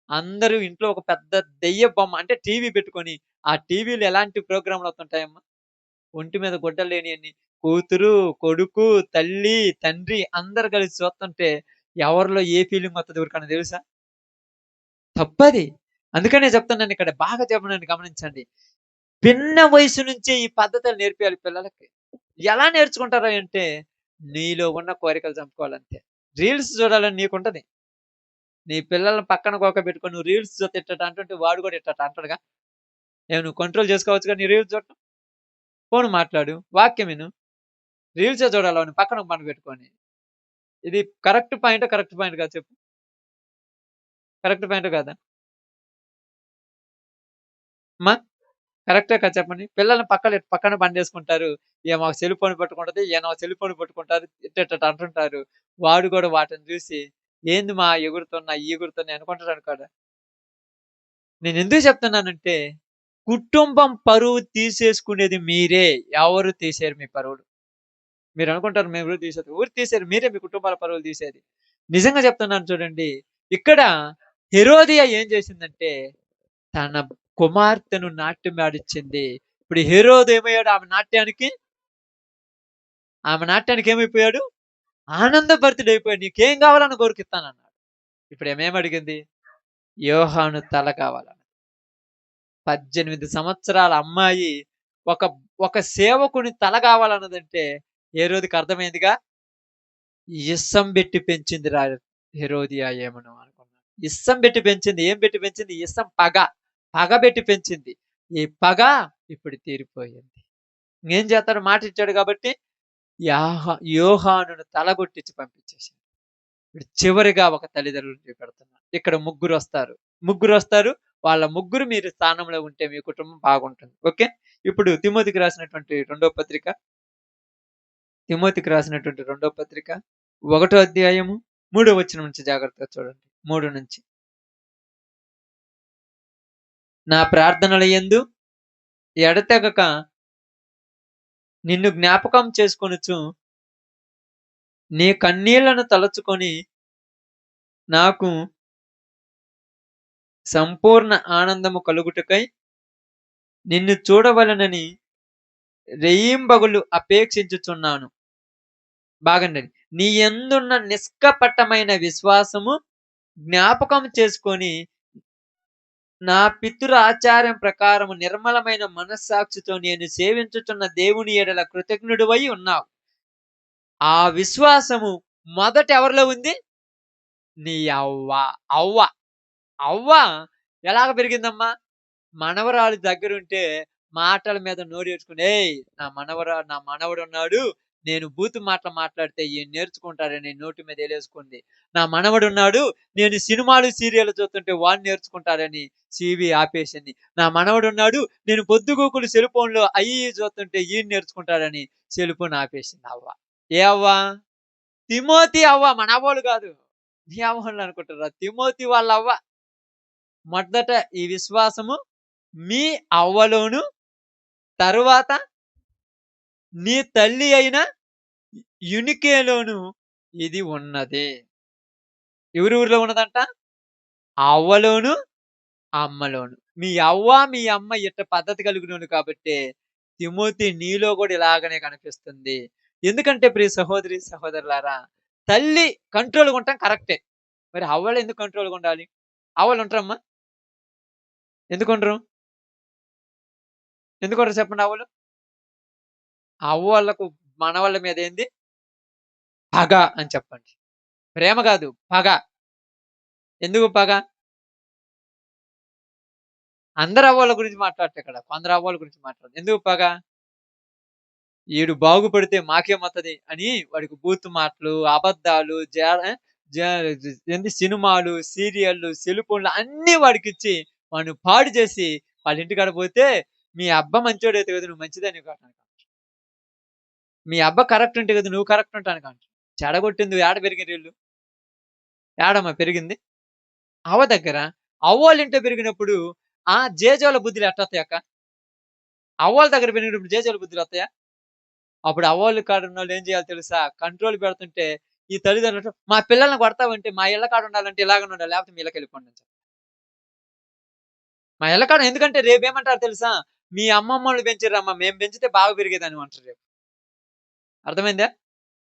అందరూ ఇంట్లో ఒక పెద్ద దెయ్య బొమ్మ అంటే టీవీ పెట్టుకొని, ఆ టీవీలో ఎలాంటి ప్రోగ్రామ్‌లొస్తుంటాయమ్మా? ఒంటి మీద గుడ్డలు లేనియన్ని కూతురు, కొడుకు, తల్లి, తండ్రి అందరూ కలిసి చూస్తుంటే ఎవరిలో ఏ ఫీలింగొత్తదో ఎవరికన్నా తెలుసా? తప్పది. అందుకనే చెప్తున్నానిక్కడ బాగా చెప్పమనండి గమనించండి. పిన్న వయసు నుంచే ఈ పద్ధతులు నేర్పియాలి పిల్లలకి. ఎలా నేర్చుకుంటారు అంటే, నీలో ఉన్న కోరికలు చంపుకోవాలంతే. రీల్స్ చూడాలని నీకుంటది. నీ పిల్లల్ని పక్కన కూకోబెట్టుకొని నువ్వు రీల్స్ చూస్తే ఇట్టట అంటుంటే వాడు కూడా ఇట్టట అంటాడుగా. నువ్వు కంట్రోల్ చేసుకోవచ్చుగా నీ రీల్స్ చూడటం. ఫోన్ మాట్లాడు, వాక్యం విను. రీల్సే చూడాలా వాడిని పక్కన పండబెట్టుకొని. ఇది కరెక్ట్ పాయింటా? కరెక్ట్ పాయింట్ కాదా చెప్పు? కరెక్ట్ పాయింటా కాదా? అమ్మా కరెక్టే కదా చెప్పండి. పిల్లల్ని పక్కన బండేసుకుంటారు. ఈమె ఒక సెల్ ఫోన్ పట్టుకుంటది. ఈయన ఒక సెల్ ఫోన్ పట్టుకుంటారు. ఇట్టిట్ట అంటుంటారు. వాడు కూడా వాటిని చూసి ఏంది మా ఎగురుతున్నాయి, ఎగురుతున్నాయి అనుకుంటాడు అనుకోడా? నేనెందుకు చెప్తున్నానంటే, కుటుంబం పరువు తీసేసుకునేది మీరే. ఎవరు తీసేయరు మీ పరువులు. మీరనుకుంటారు మేమెవరు తీసేది. ఎవరు తీసేయరు. మీరే మీ కుటుంబాల పరువులు తీసేది. నిజంగా చెప్తున్నాను చూడండి. ఇక్కడ హెరోదియ ఏం చేసిందంటే, తన కుమార్తెను నాట్యమాడిచ్చింది. ఇప్పుడు హెరోదు ఏమయ్యాడు ఆమె నాట్యానికి ఏమైపోయాడు? ఆనందభరితుడైపోయాడు. నీకేం కావాలని కోరికిస్తానన్నాడు. ఇప్పుడు ఏమేమడిగింది? యోహాను తల కావాలన్నది. 18 సంవత్సరాల అమ్మాయి ఒక ఒక సేవకుని తల కావాలన్నదంటే హేరోదుకి అర్థమైందిగా. ఇస్సం బెట్టి పెంచిందిరా హెరోదియా ఏమను అనుకున్నాను. ఇస్సం బెట్టి పెంచింది. ఏం బెట్టి పెంచింది? ఇస్సం పగ. పగ బెట్టి పెంచింది. ఈ పగ ఇప్పుడు తీరిపోయింది. ఇంకేం చేస్తాడు? మాట ఇచ్చాడు కాబట్టి యోహానును తలగొట్టించి పంపించేశాడు. ఇప్పుడు చివరిగా ఒక తల్లిదండ్రులు చూపెడుతున్నారు. ఇక్కడ ముగ్గురు వస్తారు. వాళ్ళ ముగ్గురు మీరు స్థానంలో ఉంటే మీ కుటుంబం బాగుంటుంది. ఓకే. ఇప్పుడు తిమోతికి రాసినటువంటి రెండో పత్రిక 1 అధ్యాయము 3 వచనం నుంచి జాగ్రత్తగా చూడండి. 3 నుంచి. నా ప్రార్థనల యందు ఎడతెగక నిన్ను జ్ఞాపకం చేసుకొనుచు నీ కన్నీళ్లను తలచుకొని నాకు సంపూర్ణ ఆనందము కలుగుటకై నిన్ను చూడవలెనని రెయింబగళ్ళు అపేక్షించుచున్నాను. బాగండి. నీ యందున్న నిష్కపటమైన విశ్వాసము జ్ఞాపకం చేసుకొని నా పితృ ఆచార్యం ప్రకారము నిర్మలమైన మనస్సాక్షితో నేను సేవించుచున్న దేవుని ఎడల కృతజ్ఞుడివై ఉన్నావు. ఆ విశ్వాసము మొదట ఎవరిలో ఉంది? నీ అవ్వ ఎలాగ పెరిగిందమ్మా? మనవరాలు దగ్గరుంటే మాటల మీద నోరేసుకుని, ఏయ్ నా మనవడున్నాడు, నేను బూతు మాటలు మాట్లాడితే ఈయన నేర్చుకుంటాడని నోటి మీద ఏలేసుకుంది. నా మనవడున్నాడు, నేను సినిమాలు సీరియల్ చూస్తుంటే వాడిని నేర్చుకుంటాడని సీవీ ఆపేసింది. నా మనవడున్నాడు, నేను పొద్దుగూకులు సెల్ ఫోన్లో అయ్యి చూస్తుంటే ఈయన నేర్చుకుంటాడని సెల్ ఫోన్ ఆపేసింది అవ్వ. ఏ అవ్వ? తిమోతి అవ్వ. మన అవ్వలు కాదు. నీ అవ్వలు అనుకుంటారా? తిమోతి వాళ్ళ అవ్వ. మొదట ఈ విశ్వాసము మీ అవ్వలోను, తరువాత నీ తల్లి అయిన యునికేలోను ఇది ఉన్నది. ఎవరి ఊరిలో ఉన్నదంట? అవ్వలోను, అమ్మలోను. మీ అవ్వ మీ అమ్మ ఇట్ట పద్ధతి కలిగినోళ్ళు కాబట్టి తిమోతి నీలో కూడా ఇలాగనే కనిపిస్తుంది. ఎందుకంటే ప్రియ సహోదరి సహోదరులారా, తల్లి కంట్రోల్గా ఉండటం కరెక్టే. మరి అవ్వలు ఎందుకు కంట్రోల్గా ఉండాలి? అవ్వలు ఉంటారమ్మా? ఎందుకుండరు? ఎందుకుండరు చెప్పండి అవ్వలు? అవ్వలకు మనవళ్ళ మీద ఏంది? పగ అని చెప్పండి. ప్రేమ కాదు, పగ. ఎందుకు పగ? అందరు అవ్వల గురించి మాట్లాడతా ఇక్కడ. కొందరు అవ్వల గురించి మాట్లాడదు. ఎందుకు పగ? ఈడు బాగుపడితే మాకేమొత్తది అని వాడికి బూతు మాటలు, అబద్ధాలు, ఏంది సినిమాలు, సీరియళ్ళు, సెల్ ఫోన్లు అన్నీ వాడికిచ్చి వాడిని పాడు చేసి వాళ్ళ ఇంటికాడ పోతే మీ అబ్బ మంచోడైతే కదా నువ్వు మంచిదని అంటాను. మీ అబ్బ కరెక్ట్ ఉంటే కదా నువ్వు కరెక్ట్ ఉంటాను కాంట. చెడగొట్టింది ఏడ పెరిగిన వీళ్ళు? ఏడమ్మా పెరిగింది? అవ్వ దగ్గర. అవ్వోళ్ళ ఇంట్లో పెరిగినప్పుడు జేజోల బుద్ధులు ఎట్టొస్తాయి అక్క? అవ్వోళ్ళ దగ్గర పెరిగినప్పుడు జేజోల బుద్ధులు వస్తాయా? అప్పుడు అవ్వోళ్ళ కాడ ఉన్నోళ్ళు ఏం చేయాలి తెలుసా? కంట్రోల్ పెడుతుంటే ఈ తల్లిదండ్రులు మా పిల్లల్ని కొడతావంటే మా ఇళ్ళ కాడ ఉండాలంటే ఇలాగనే ఉండాలి. లేకపోతే మీ ఇళ్ళకెళ్ళిపోండి అని చెప్తారు. మా ఇళ్ళ కాడ ఎందుకంటే రేపేమంటారు తెలుసా? మీ అమ్మమ్మోళ్ళు పెంచిర్రమ్మా, మేము పెంచితే బాగా పెరిగేదని అంటారు రేపు. అర్థమైందా?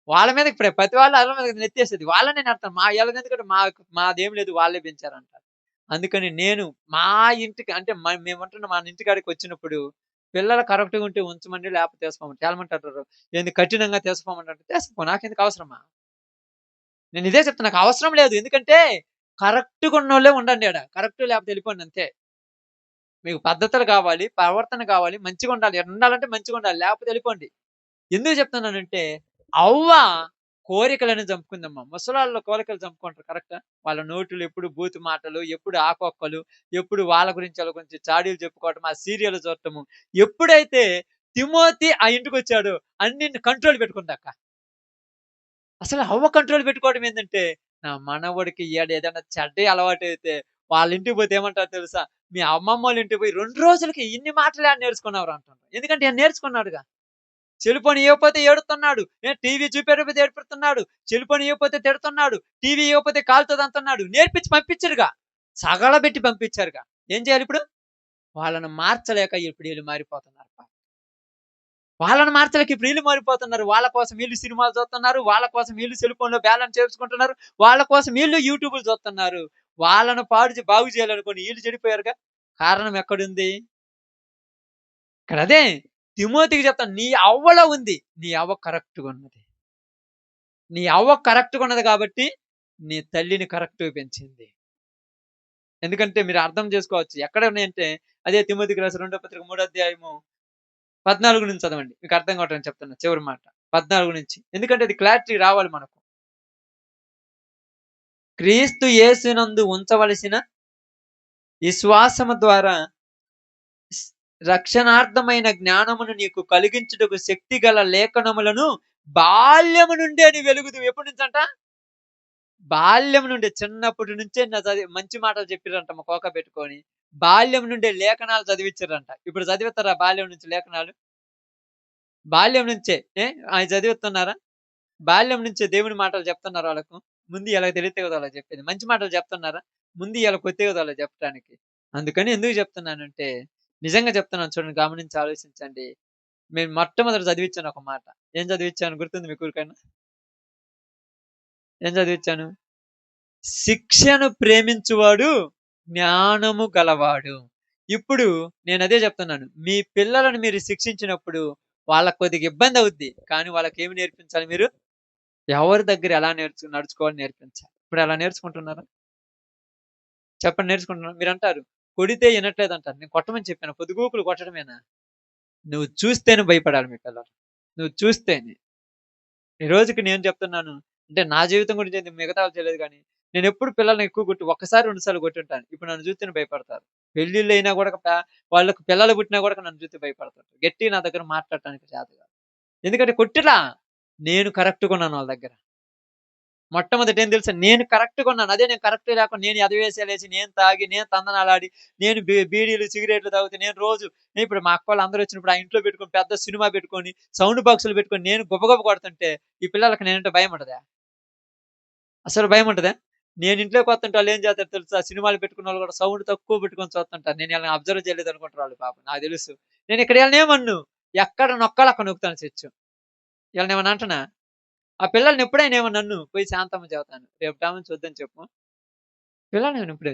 వాళ్ళ మీద ప్రతి వాళ్ళు ఆళ్ళ మీద నెత్తేసేది. వాళ్ళనే నెడతారు. మా ఎందుకంటే మాదేం లేదు వాళ్ళే పెంచారంటారు. అందుకని నేను మా ఇంటికి అంటే మేముంటున్న మన ఇంటికాడికి వచ్చినప్పుడు పిల్లలు కరెక్ట్‌గా ఉంటే ఉంచమండి, లేకపోతే తీసిపోమండి. చాలామంటారు ఏంది కఠినంగా తీసిపోమంటే తీసిపో నాకెందుకు అవసరమా? నేను ఇదే చెప్తున్నా. నాకు అవసరం లేదు. ఎందుకంటే కరెక్ట్‌గా ఉన్నోళ్ళే ఉండండి ఆడ. కరెక్ట్ లేకపోతే వెళ్ళిపోండి అంతే. మీకు పద్ధతులు కావాలి, ప్రవర్తన కావాలి, మంచిగా ఉండాలి. ఉండాలంటే మంచిగా ఉండాలి. లేకపోతే వెళ్ళిపోండి. ఎందుకు చెప్తున్నానంటే అవ్వ కోరికలను చంపుకుందమ్మా. ముసలాళ్ళు కోరికలు చంపుకుంటారు కరెక్టా? వాళ్ళ నోటులు ఎప్పుడు బూతు మాటలు, ఎప్పుడు ఆకొక్కలు, ఎప్పుడు వాళ్ళ గురించి ఆళ్ళ గురించి చాడీలు చెప్పుకోవటం, ఆ సీరియల్ చూడటము. ఎప్పుడైతే తిమోతి ఆ ఇంటికొచ్చాడో అన్నిటిని కంట్రోల్ పెట్టుకుందక్క. అసలు హవ్వ కంట్రోల్ పెట్టుకోవడం ఏందంటే, నా మనవడికి ఏదైనా చెడ్డయి అలవాటైతే వాళ్ళ ఇంటికి పోతే ఏమంటారో తెలుసా? మీ అమ్మమ్మోళ్ళ ఇంటికి పోయి 2 రోజులకి ఇన్ని మాటలు ఏడ నేర్చుకున్నావురా అంటారు. ఎందుకంటే ఈయన నేర్చుకున్నాడుగా. సెల్‌ఫోన్ ఇయ్యకపోతే ఏడుతున్నాడు. టీవీ చూపెట్టకపోతే ఏడిపిస్తున్నాడు. సెల్‌ఫోన్ ఇయ్యకపోతే తిడుతున్నాడు. టీవీ ఇయ్యకపోతే కాలుతదంటున్నాడు. నేర్పించి పంపించారుగా. సగలబెట్టి పంపించారుగా. ఏం చేయాలిప్పుడు? వాళ్ళని మార్చలేక ఇప్పుడు ఈళ్ళు మారిపోతున్నారు. వాళ్ళని మార్చలేక ఇప్పుడు ఈళ్ళు మారిపోతున్నారు. వాళ్ళ కోసం ఈళ్ళు సినిమాలు చూస్తున్నారు. వాళ్ళ కోసం ఈళ్ళు సెల్‌ఫోన్‌లో బ్యాలెన్స్ చేసుకుంటున్నారు. వాళ్ళ కోసం ఈళ్ళు యూట్యూబ్‌లు చూస్తున్నారు. వాళ్ళని బాగు చేయాలనుకోని ఈళ్ళు చెడిపోయారుగా. కారణం ఎక్కడుంది? ఇక్కడ అదే తిమోతికి చెప్తాను. నీ అవ్వలో ఉంది. నీ అవ్వ కరెక్ట్‌గున్నది. నీ అవ్వ కరెక్ట్‌గున్నది కాబట్టి నీ తల్లిని కరెక్ట్‌గా పెంచింది. ఎందుకంటే మీరు అర్థం చేసుకోవచ్చు. ఎక్కడ ఉన్నాయంటే అదే తిమోతికి రాసిన రెండో పత్రిక 3 అధ్యాయము 14 నుంచి చదవండి. మీకు అర్థం కావటానికి చెప్తున్నా చివరి మాట. 14 నుంచి. ఎందుకంటే అది క్లారిటీ రావాలి మనకు. క్రీస్తు యేసునందు ఉంచవలసిన విశ్వాసము ద్వారా స్ రక్షణార్థమైన జ్ఞానమును నీకు కలిగించుటకు శక్తిగల లేఖనములను బాల్యము నుండే నీ వెలుగుదువు. ఎప్పటి నుంచంట? బాల్యం నుండే చిన్నప్పటి నుంచే మంచి మాటలు చెప్పిర్రంట కోక పెట్టుకొని. బాల్యం నుండే లేఖనాలు చదివిచ్చిర్రంట. ఇప్పుడు చదివిత్తరా బాల్యం నుంచి లేఖనాలు? బాల్యం నుంచే అయి చదివిస్తున్నారా? బాల్యం నుంచే దేవుని మాటలు చెప్తున్నారా వాళ్ళకు? ముందు ఈళ్ళకి తెలియతే కదా వాళ్ళకి చెప్పేది. మంచి మాటలు చెప్తున్నారా? ముందు ఈళ్ళకొత్తే కదా వాళ్ళకి చెప్పటానికి. అందుకని ఎందుకు చెప్తున్నానంటే, నిజంగా చెప్తున్నాను చూడండి గమనించి ఆలోచించండి. నేను మొట్టమొదట చదివిచ్చాను ఒక మాట. ఏం చదివిచ్చాను గుర్తుంది మీకు ఎవరికైనా? ఏం చదివిచ్చాను? శిక్షను ప్రేమించువాడు జ్ఞానము గలవాడు. ఇప్పుడు నేనదే చెప్తున్నాను. మీ పిల్లలను మీరు శిక్షించినప్పుడు వాళ్ళకి కొద్దిగా ఇబ్బందవుద్ది. కానీ వాళ్ళకేమి నేర్పించాలి మీరు? ఎవరి దగ్గర ఎలా నడుచుకోవాలో నేర్పించాలి. ఇప్పుడు అలా నేర్చుకుంటున్నారా? చెప్పండి నేర్చుకుంటున్నారా? మీరంటారు, కొడితే ఇనట్లేదంటారు. నేను కొట్టమని చెప్పానా? పొద్దుగూకులు కొట్టడమేనా? నువ్వు చూస్తేనే భయపడాలి మీ పిల్లలు. నువ్వు చూస్తేనే. ఈ రోజుకి నేను చెప్తున్నాను. అంటే నా జీవితం గురించి అయితే మిగతా వాళ్ళకి తెలీదు గానీ, నేనెప్పుడు పిల్లల్ని ఎక్కువ ఒక్కసారి, 2 సార్లు కొట్టుంటాను. ఇప్పుడు నన్ను చూస్తేనే భయపడతారు. పెళ్ళిళ్ళయినా గూడా వాళ్ళకి పిల్లలు పుట్టినా గూడా నన్ను చూసి భయపడతారు. గట్టిగా నా దగ్గర మాట్లాడటానికి చేత కాదు. ఎందుకంటే కొట్టిలా. నేను కరెక్ట్‌గున్నాను వాళ్ళ దగ్గర. మొట్టమొదట ఏం తెలుసా? నేను కరెక్ట్‌గున్నాను. అదే నేను కరెక్ట్ లేకుండా నేను ఎదవేశాలేసి, నేను తాగి, నేను తందనాలాడి, నేను బీడీలు, సిగరెట్లు తాగుతూ నేను రోజు ఇప్పుడు మా అక్కోళ్ళందరూ వచ్చినప్పుడు ఆ ఇంట్లో పెట్టుకొని పెద్ద సినిమా పెట్టుకొని, సౌండ్ బాక్సులు పెట్టుకొని నేను గొప్ప గొప్ప కొడుతుంటే, ఈ పిల్లలకి నేనంటే భయముంటదా? అసలు భయముంటదా? నేను ఇంట్లోకి వస్తుంటే ఆళ్ళేం చేత్తారో తెలుసా? సినిమాలు పెట్టుకున్నోళ్ళు కూడా సౌండ్ తక్కువ పెట్టుకొని చూస్తుంటారు. నేను ఈళ్ళని అబ్జర్వ్ చేయలేదనుకుంటారు ఆళ్ళు పాపం. నాకు తెలుసు. నేను ఇక్కడ ఈళ్ళనేమనను. ఎక్కడ నొక్కాలో అక్కడ నొక్కుతాను స్విచ్చు. ఈళ్ళనేమన్నా అంటనా? ఆ పిల్లల్ని ఎప్పుడైనా ఏమన్నా అను పోయి శాంతమ్మ చెబుతాను. రేపటి నుంచి వద్దని చెప్పు. పిల్లల్ని నేను ఇప్పుడు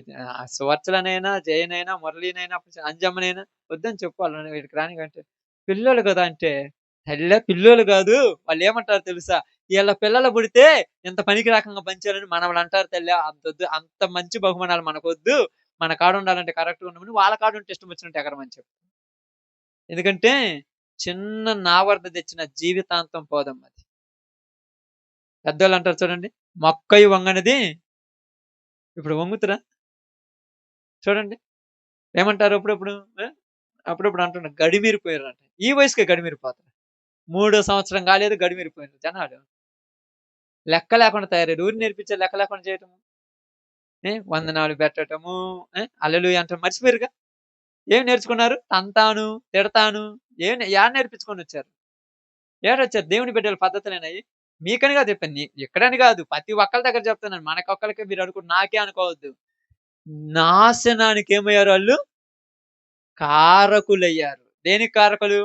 సువర్చలనైనా, జయనైనా, మురళినైనా, అంజమ్మనైనా వద్దని చెప్పు ఆళ్ళని ఈడికి రానికంటే. పిల్లోలు కదా అంటే, తల్లే పిల్లోలు కాదు. వాళ్ళేమంటారో తెలుసా? ఈళ్ళ పిల్లలు పుడితే ఇంత పనికి రకంగా పెంచాలని మనవళ్ళంటారు తల్లే. అంతొద్దు. అంత మంచి బహుమానాలు మనకొద్దు. మన కాడ ఉండాలంటే కరెక్ట్‌గా ఉండమని వాళ్ళ కాడ ఉంటే ఇష్టం వచ్చినట్టు ఎగరమని చెప్పు. ఎందుకంటే చిన్న నావర్త తెచ్చిన జీవితాంతం పోదమ్మది. పెద్దోళ్ళంటారు చూడండి. "మొక్కై వంగనిది" ఇప్పుడు వంగుతరా? చూడండి. ఏమంటారు అప్పుడప్పుడు? ఆ! అప్పుడప్పుడు అంటుంటారు గడిమిరిపోయారంట. ఈ వయసుకే గడిమిరిపోతారు. మూడో సంవత్సరం కాలేదు గడిమిరిపోయిర్రు జనాలు. లెక్క లేకుండా తయారయ్యారు. ఎవరు నేర్పించారు లెక్క లేకుండా చేయటము? వందనాలు పెట్టటము, హల్లెలూయా అంటం మర్చిపోయారుగా. ఏం నేర్చుకున్నారు? తంతాను, తిడతాను యాడ నేర్పించుకొనొచ్చారు? ఏడొచ్చారు? దేవుని బిడ్డల పద్ధతులేనయి? మీకని కాదు చెప్పాను. ఇక్కడని కాదు. ప్రతి ఒక్కళ్ళ దగ్గర చెప్తున్నాను. మనకొక్కళ్ళకే మీరు నాకే అనుకోవద్దు. నాశనానికి ఏమయ్యారు ఆళ్ళు? కారకులయ్యారు. దేనికి కారకులు?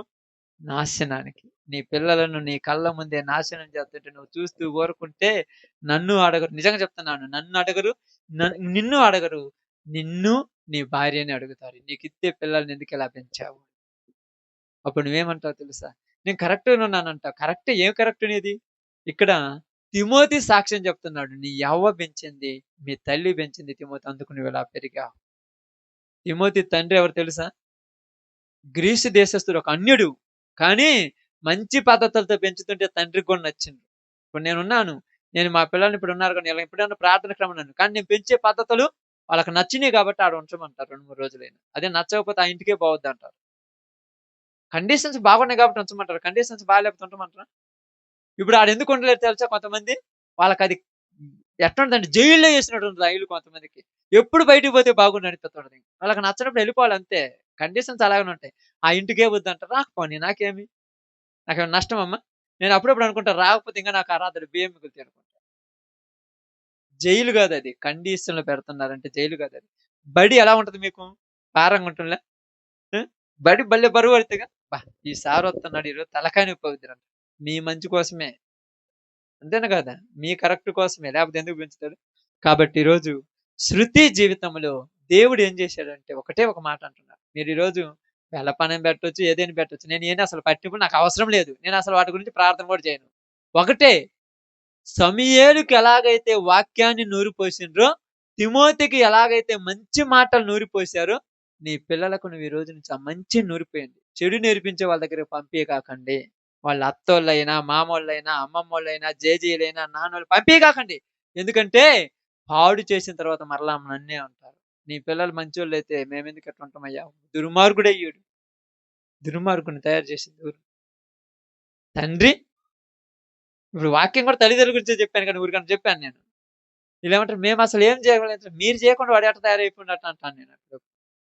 నాశనానికి. నీ పిల్లలను నీ కళ్ళ ముందే నాశనం చేస్తుంటే నువ్వు చూస్తూ ఊరకుంటే నన్ను అడగరు. నిజంగా చెప్తున్నాను. నన్ను అడగరు. నిన్ను అడగరు. నిన్ను, నీ భార్యని అడుగుతారు. నీకిత్తే పిల్లల్ని ఎందుకిలా పెంచావు? అప్పుడు నువ్వేమంటావో తెలుసా? నేను కరెక్ట్‌గానే ఉన్నానంటావు. కరెక్టే ఏం కరెక్ట్ నీది? ఇక్కడ తిమోతి సాక్ష్యం చెప్తున్నాడు. నీ యవ్వ పెంచింది. మీ తల్లి పెంచింది తిమోతి. అందుకు నువ్విలా పెరిగావు. తిమోతి తండ్రి ఎవరో తెలుసా? గ్రీసు దేశస్థుడు ఒక అన్యుడు. కానీ మంచి పద్ధతులతో పెంచుతుంటే తండ్రికి కూడా నచ్చింది. ఇప్పుడు నేనున్నాను. నేను మా పిల్లల్ని ఇప్పుడు ఉన్నారు కానీ ఇలా ఎప్పుడైనా ప్రార్థనకు రమ్మన్నాను. కానీ నేను పెంచే పద్ధతులు వాళ్ళకి నచ్చినియి కాబట్టి ఆడ ఉంచమంటారు 2, 3 రోజులైనా. అదే నచ్చకపోతే ఆ ఇంటికే పోవద్దంటారు. కండిషన్స్ బాగున్నాయి కాబట్టి ఉంచమంటారు. కండిషన్స్ బాలేకపోతే ఉండమంటారా? ఇప్పుడు ఆడెందుకు ఉండలేరు తెలుసా కొంతమంది? వాళ్ళకది ఎట్లుంటదంటే జైల్‌లో ఏసినట్టుంటది ఆ ఇల్లు కొంతమందికి. ఎప్పుడు బయటికి పోతే బాగుండు అనిపిస్తుంటది. వాళ్ళకి నచ్చనప్పుడు ఎళ్ళిపోవాలి అంతే. కండిషన్స్ అలాగనే ఉంటాయి. ఆ ఇంటికే వద్దంటారు. రాకపోనీ నాకేమి? నాకేమైనా నష్టమమ్మా? నేను అప్పుడప్పుడు అనుకుంటా రాకపోతే ఇంక నాకు ఆ రాత్రి బియ్యం మిగులుతాయి అనుకుంటా. జైలు గాదది. కండిషన్‌లో పెడుతున్నారంటే జైలు గాదది. బడి ఎలా ఉంటది మీకు? భారంగా ఉంటుందా? ఆ! బడి భలే బరువు పడిద్దిగా. అబ్బా! ఈ సార్ వస్తున్నాడు ఈరోజు తలకాయ నొప్పి అవుద్దిరా. మీ మంచి కోసమే. అంతేనా కాదా? మీ కరెక్ట్ కోసమే. లేకపోతే ఎందుకు పెంచుతాడు? కాబట్టి ఈరోజు శృతి జీవితంలో దేవుడు ఏం చేశాడంటే ఒకటే ఒక మాట అంటున్నాడు. మీరు ఈరోజు బెల్లపానెం పెట్టొచ్చు, ఏదైనా పెట్టొచ్చు. నేను ఏని అసలు పట్టింపులు నాకు అవసరం లేదు. నేను అసలు వాటి గురించి ప్రార్థన కూడా చేయను. ఒకటే సమూయేలుకి ఎలాగైతే వాక్యాన్ని నూరిపోసిండ్రో, తిమోతికి ఎలాగైతే మంచి మాటలు నూరిపోసారో, నీ పిల్లలకు నువ్వు ఈ రోజు నుంచి ఆ మంచిని నూరిపోయండి. చెడు నేర్పించే వాళ్ళ దగ్గరికి పంపియకాకండి. వాళ్ళ అత్తోళ్ళైనా, మామోళ్ళైనా, అమ్మమ్మోళ్ళైనా, జేజీలైనా, నాన్నోళ్ళు పంపియకాకండి. ఎందుకంటే పాడు చేసిన తర్వాత మరలా నన్నే అంటారు. నీ పిల్లలు మంచోళ్ళైతే మేమెందుకు ఇట్లా ఉంటామయ్యా? దుర్మార్గుడే ఈడు. దుర్మార్గుడిని తయారు చేసింది ఎవరు? తండ్రి. ఇప్పుడు వాక్యం కూడా తల్లిదండ్రుల గురించే చెప్పాను కానీ ఊరికనే చెప్పాను నేను. ఈళ్ళేమంటారు మేమసలు ఏం చేయలేదు. మీరు చేయకుండా వాడు ఎట్ట తయారైపోయినట్టు అంటాను నేను అప్పుడు.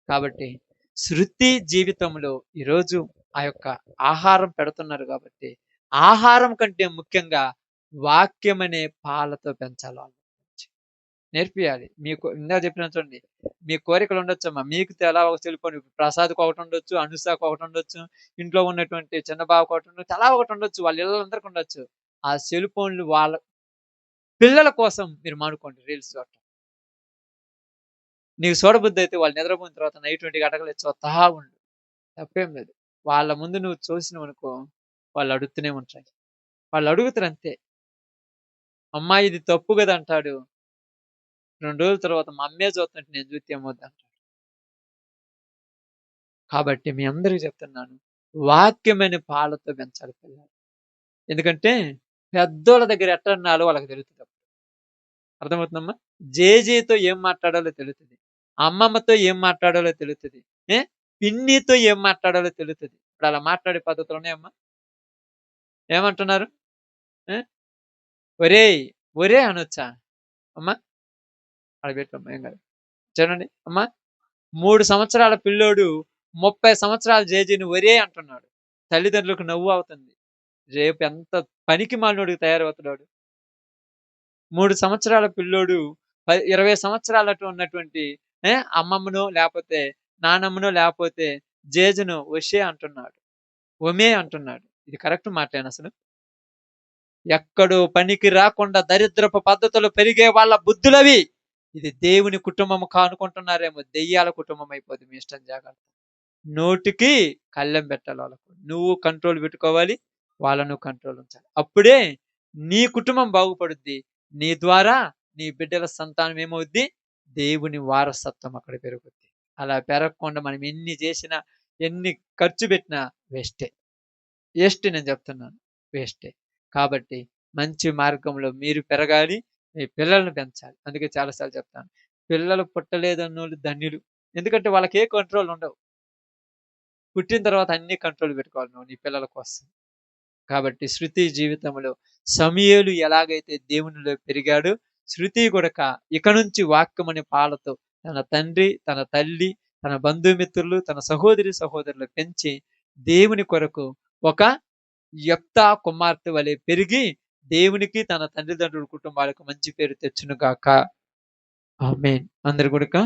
కాబట్టి శృతి జీవితంలో ఈరోజు ఆ యొక్క ఆహారం పెడుతున్నారు కాబట్టి, ఆహారం కంటే ముఖ్యంగా వాక్యం అనే పాలతో పెంచాలి వాళ్ళని. నేర్పియాలి. మీకు ఇందాక చెప్పినాను చూడండి. మీ కోరికలు ఉండొచ్చమ్మా. మీకు ఎలా ఒక సెల్ ఫోన్ ప్రసాద్‌కి ఒకటుండొచ్చు, అనుషాకి ఒకటుండొచ్చు, ఇంట్లో ఉన్నటువంటి చిన్న బావకి ఒకటుండొచ్చు, అలా ఒకటుండొచ్చు. వాళ్ళ ఇళ్ళలో అందరికి ఉండొచ్చు. ఆ సెల్ ఫోన్‌లు వాళ్ళ పిల్లల కోసం మీరు మానుకోండి రీల్స్ చూడటం. నీకు చూడబుద్దయితే వాళ్ళు నిద్రపోయిన తర్వాత నైట్ 20 గంటలకు చూస్తా ఉండు. తప్పేం లేదు. వాళ్ళ ముందు నువ్వు చూసినవనుకో వాళ్ళు అడుగుతూనే ఉంటారు. వాళ్ళు అడుగుతారంతే. అమ్మా ఇది తప్పు గదా! అంటాడు. 2 రోజుల తర్వాత మా అమ్మే చూస్తుంటే నేను చూస్తే ఏమవుద్దంటాడు. కాబట్టి మీ అందరికి చెప్తున్నాను. వాక్యమైన పాలతో పెంచాలి పిల్లల్ని. ఎందుకంటే పెద్దోళ్ళ దగ్గర ఎట్లుండాలో వాళ్ళకి తెలుస్తది. అర్థమవుతుందమ్మా? జేజేతో ఏం మాట్లాడాలో తెలుస్తది. అమ్మమ్మతో ఏం మాట్లాడాలో తెలుస్తది. ఏ పిన్నితో ఏం మాట్లాడాలో తెలుస్తది. ఇప్పుడు అలా మాట్లాడే పద్ధతులు ఉన్నాయమ్మా? ఏమంటున్నారు? ఆ! ఒరేయ్! ఒరేయ్ అనొచ్చా? అమ్మా ఆడ పెట్టమ్మా ఏం కాదు. చూడండి అమ్మా 3 సంవత్సరాల పిల్లోడు 30 సంవత్సరాల జేజేని ఒరేయ్ అంటున్నాడు. తల్లిదండ్రులకు నవ్వు అవుతుంది. రేపు ఎంత పనికిమాలినోడికి తయారవుతాడు వాడు. 3 సంవత్సరాల పిల్లోడు 20 సంవత్సరాలటు ఉన్నటువంటి అమ్మమ్మనో లేపోతే నానమ్మనో లేపోతే జేజునో ఒషే అంటున్నాడు. ఒమే అంటున్నాడు. ఇది కరెక్ట్ మాటేనా అసలు? ఎక్కడో పనికి రాకుండా దరిద్రపు పద్ధతులు పెరిగే వాళ్ళ బుద్ధులవి. ఇది దేవుని కుటుంబం అనుకుంటున్నారేమో. దెయ్యాల కుటుంబం అయిపోద్ది మీ ఇష్టం జాగ్రత్త. నోటికి కళ్ళెం పెట్టాలి వాళ్ళకు. నువ్వు కంట్రోల్ పెట్టుకోవాలి. వాళ్ళను కంట్రోల్ ఉంచాలి. అప్పుడే నీ కుటుంబం బాగుపడుద్ది. నీ ద్వారా నీ బిడ్డల సంతానం ఏమవుద్ది? దేవుని వారసత్వం అక్కడ పెరుగుద్ది. అలా పెరగకుండా మనం ఎన్ని చేసినా, ఎన్ని ఖర్చు పెట్టినా వేస్టే. వేస్ట్ నేను చెప్తున్నాను. వేస్టే. కాబట్టి మంచి మార్గంలో మీరు పెరగాలి. మీ పిల్లల్ని పెంచాలి. అందుకే చాలా సార్లు చెప్తాను. పిల్లలు పుట్టలేదన్నోళ్ళు ధన్యులు. ఎందుకంటే వాళ్ళకి ఏ కంట్రోల్ ఉండవు. పుట్టిన తర్వాత అన్ని కంట్రోల్ పెట్టుకోవాలి నువ్వు నీ పిల్లల కోసం. కాబట్టి శృతి జీవితంలో సమూయేలు ఎలాగైతే దేవునిలో పెరిగాడో, శృతి గూడక ఇక నుంచి వాక్యం అనే పాలతో తన తండ్రి, తన తల్లి, తన బంధుమిత్రులు, తన సహోదరి, సహోదరులు పెంచి దేవుని కొరకు ఒక యెఫ్తా కుమార్తె వలె పెరిగి దేవునికి, తన తల్లిదండ్రుల కుటుంబాలకు మంచి పేరు తెచ్చును గాక. ఆమేన్. అందరూ గూడక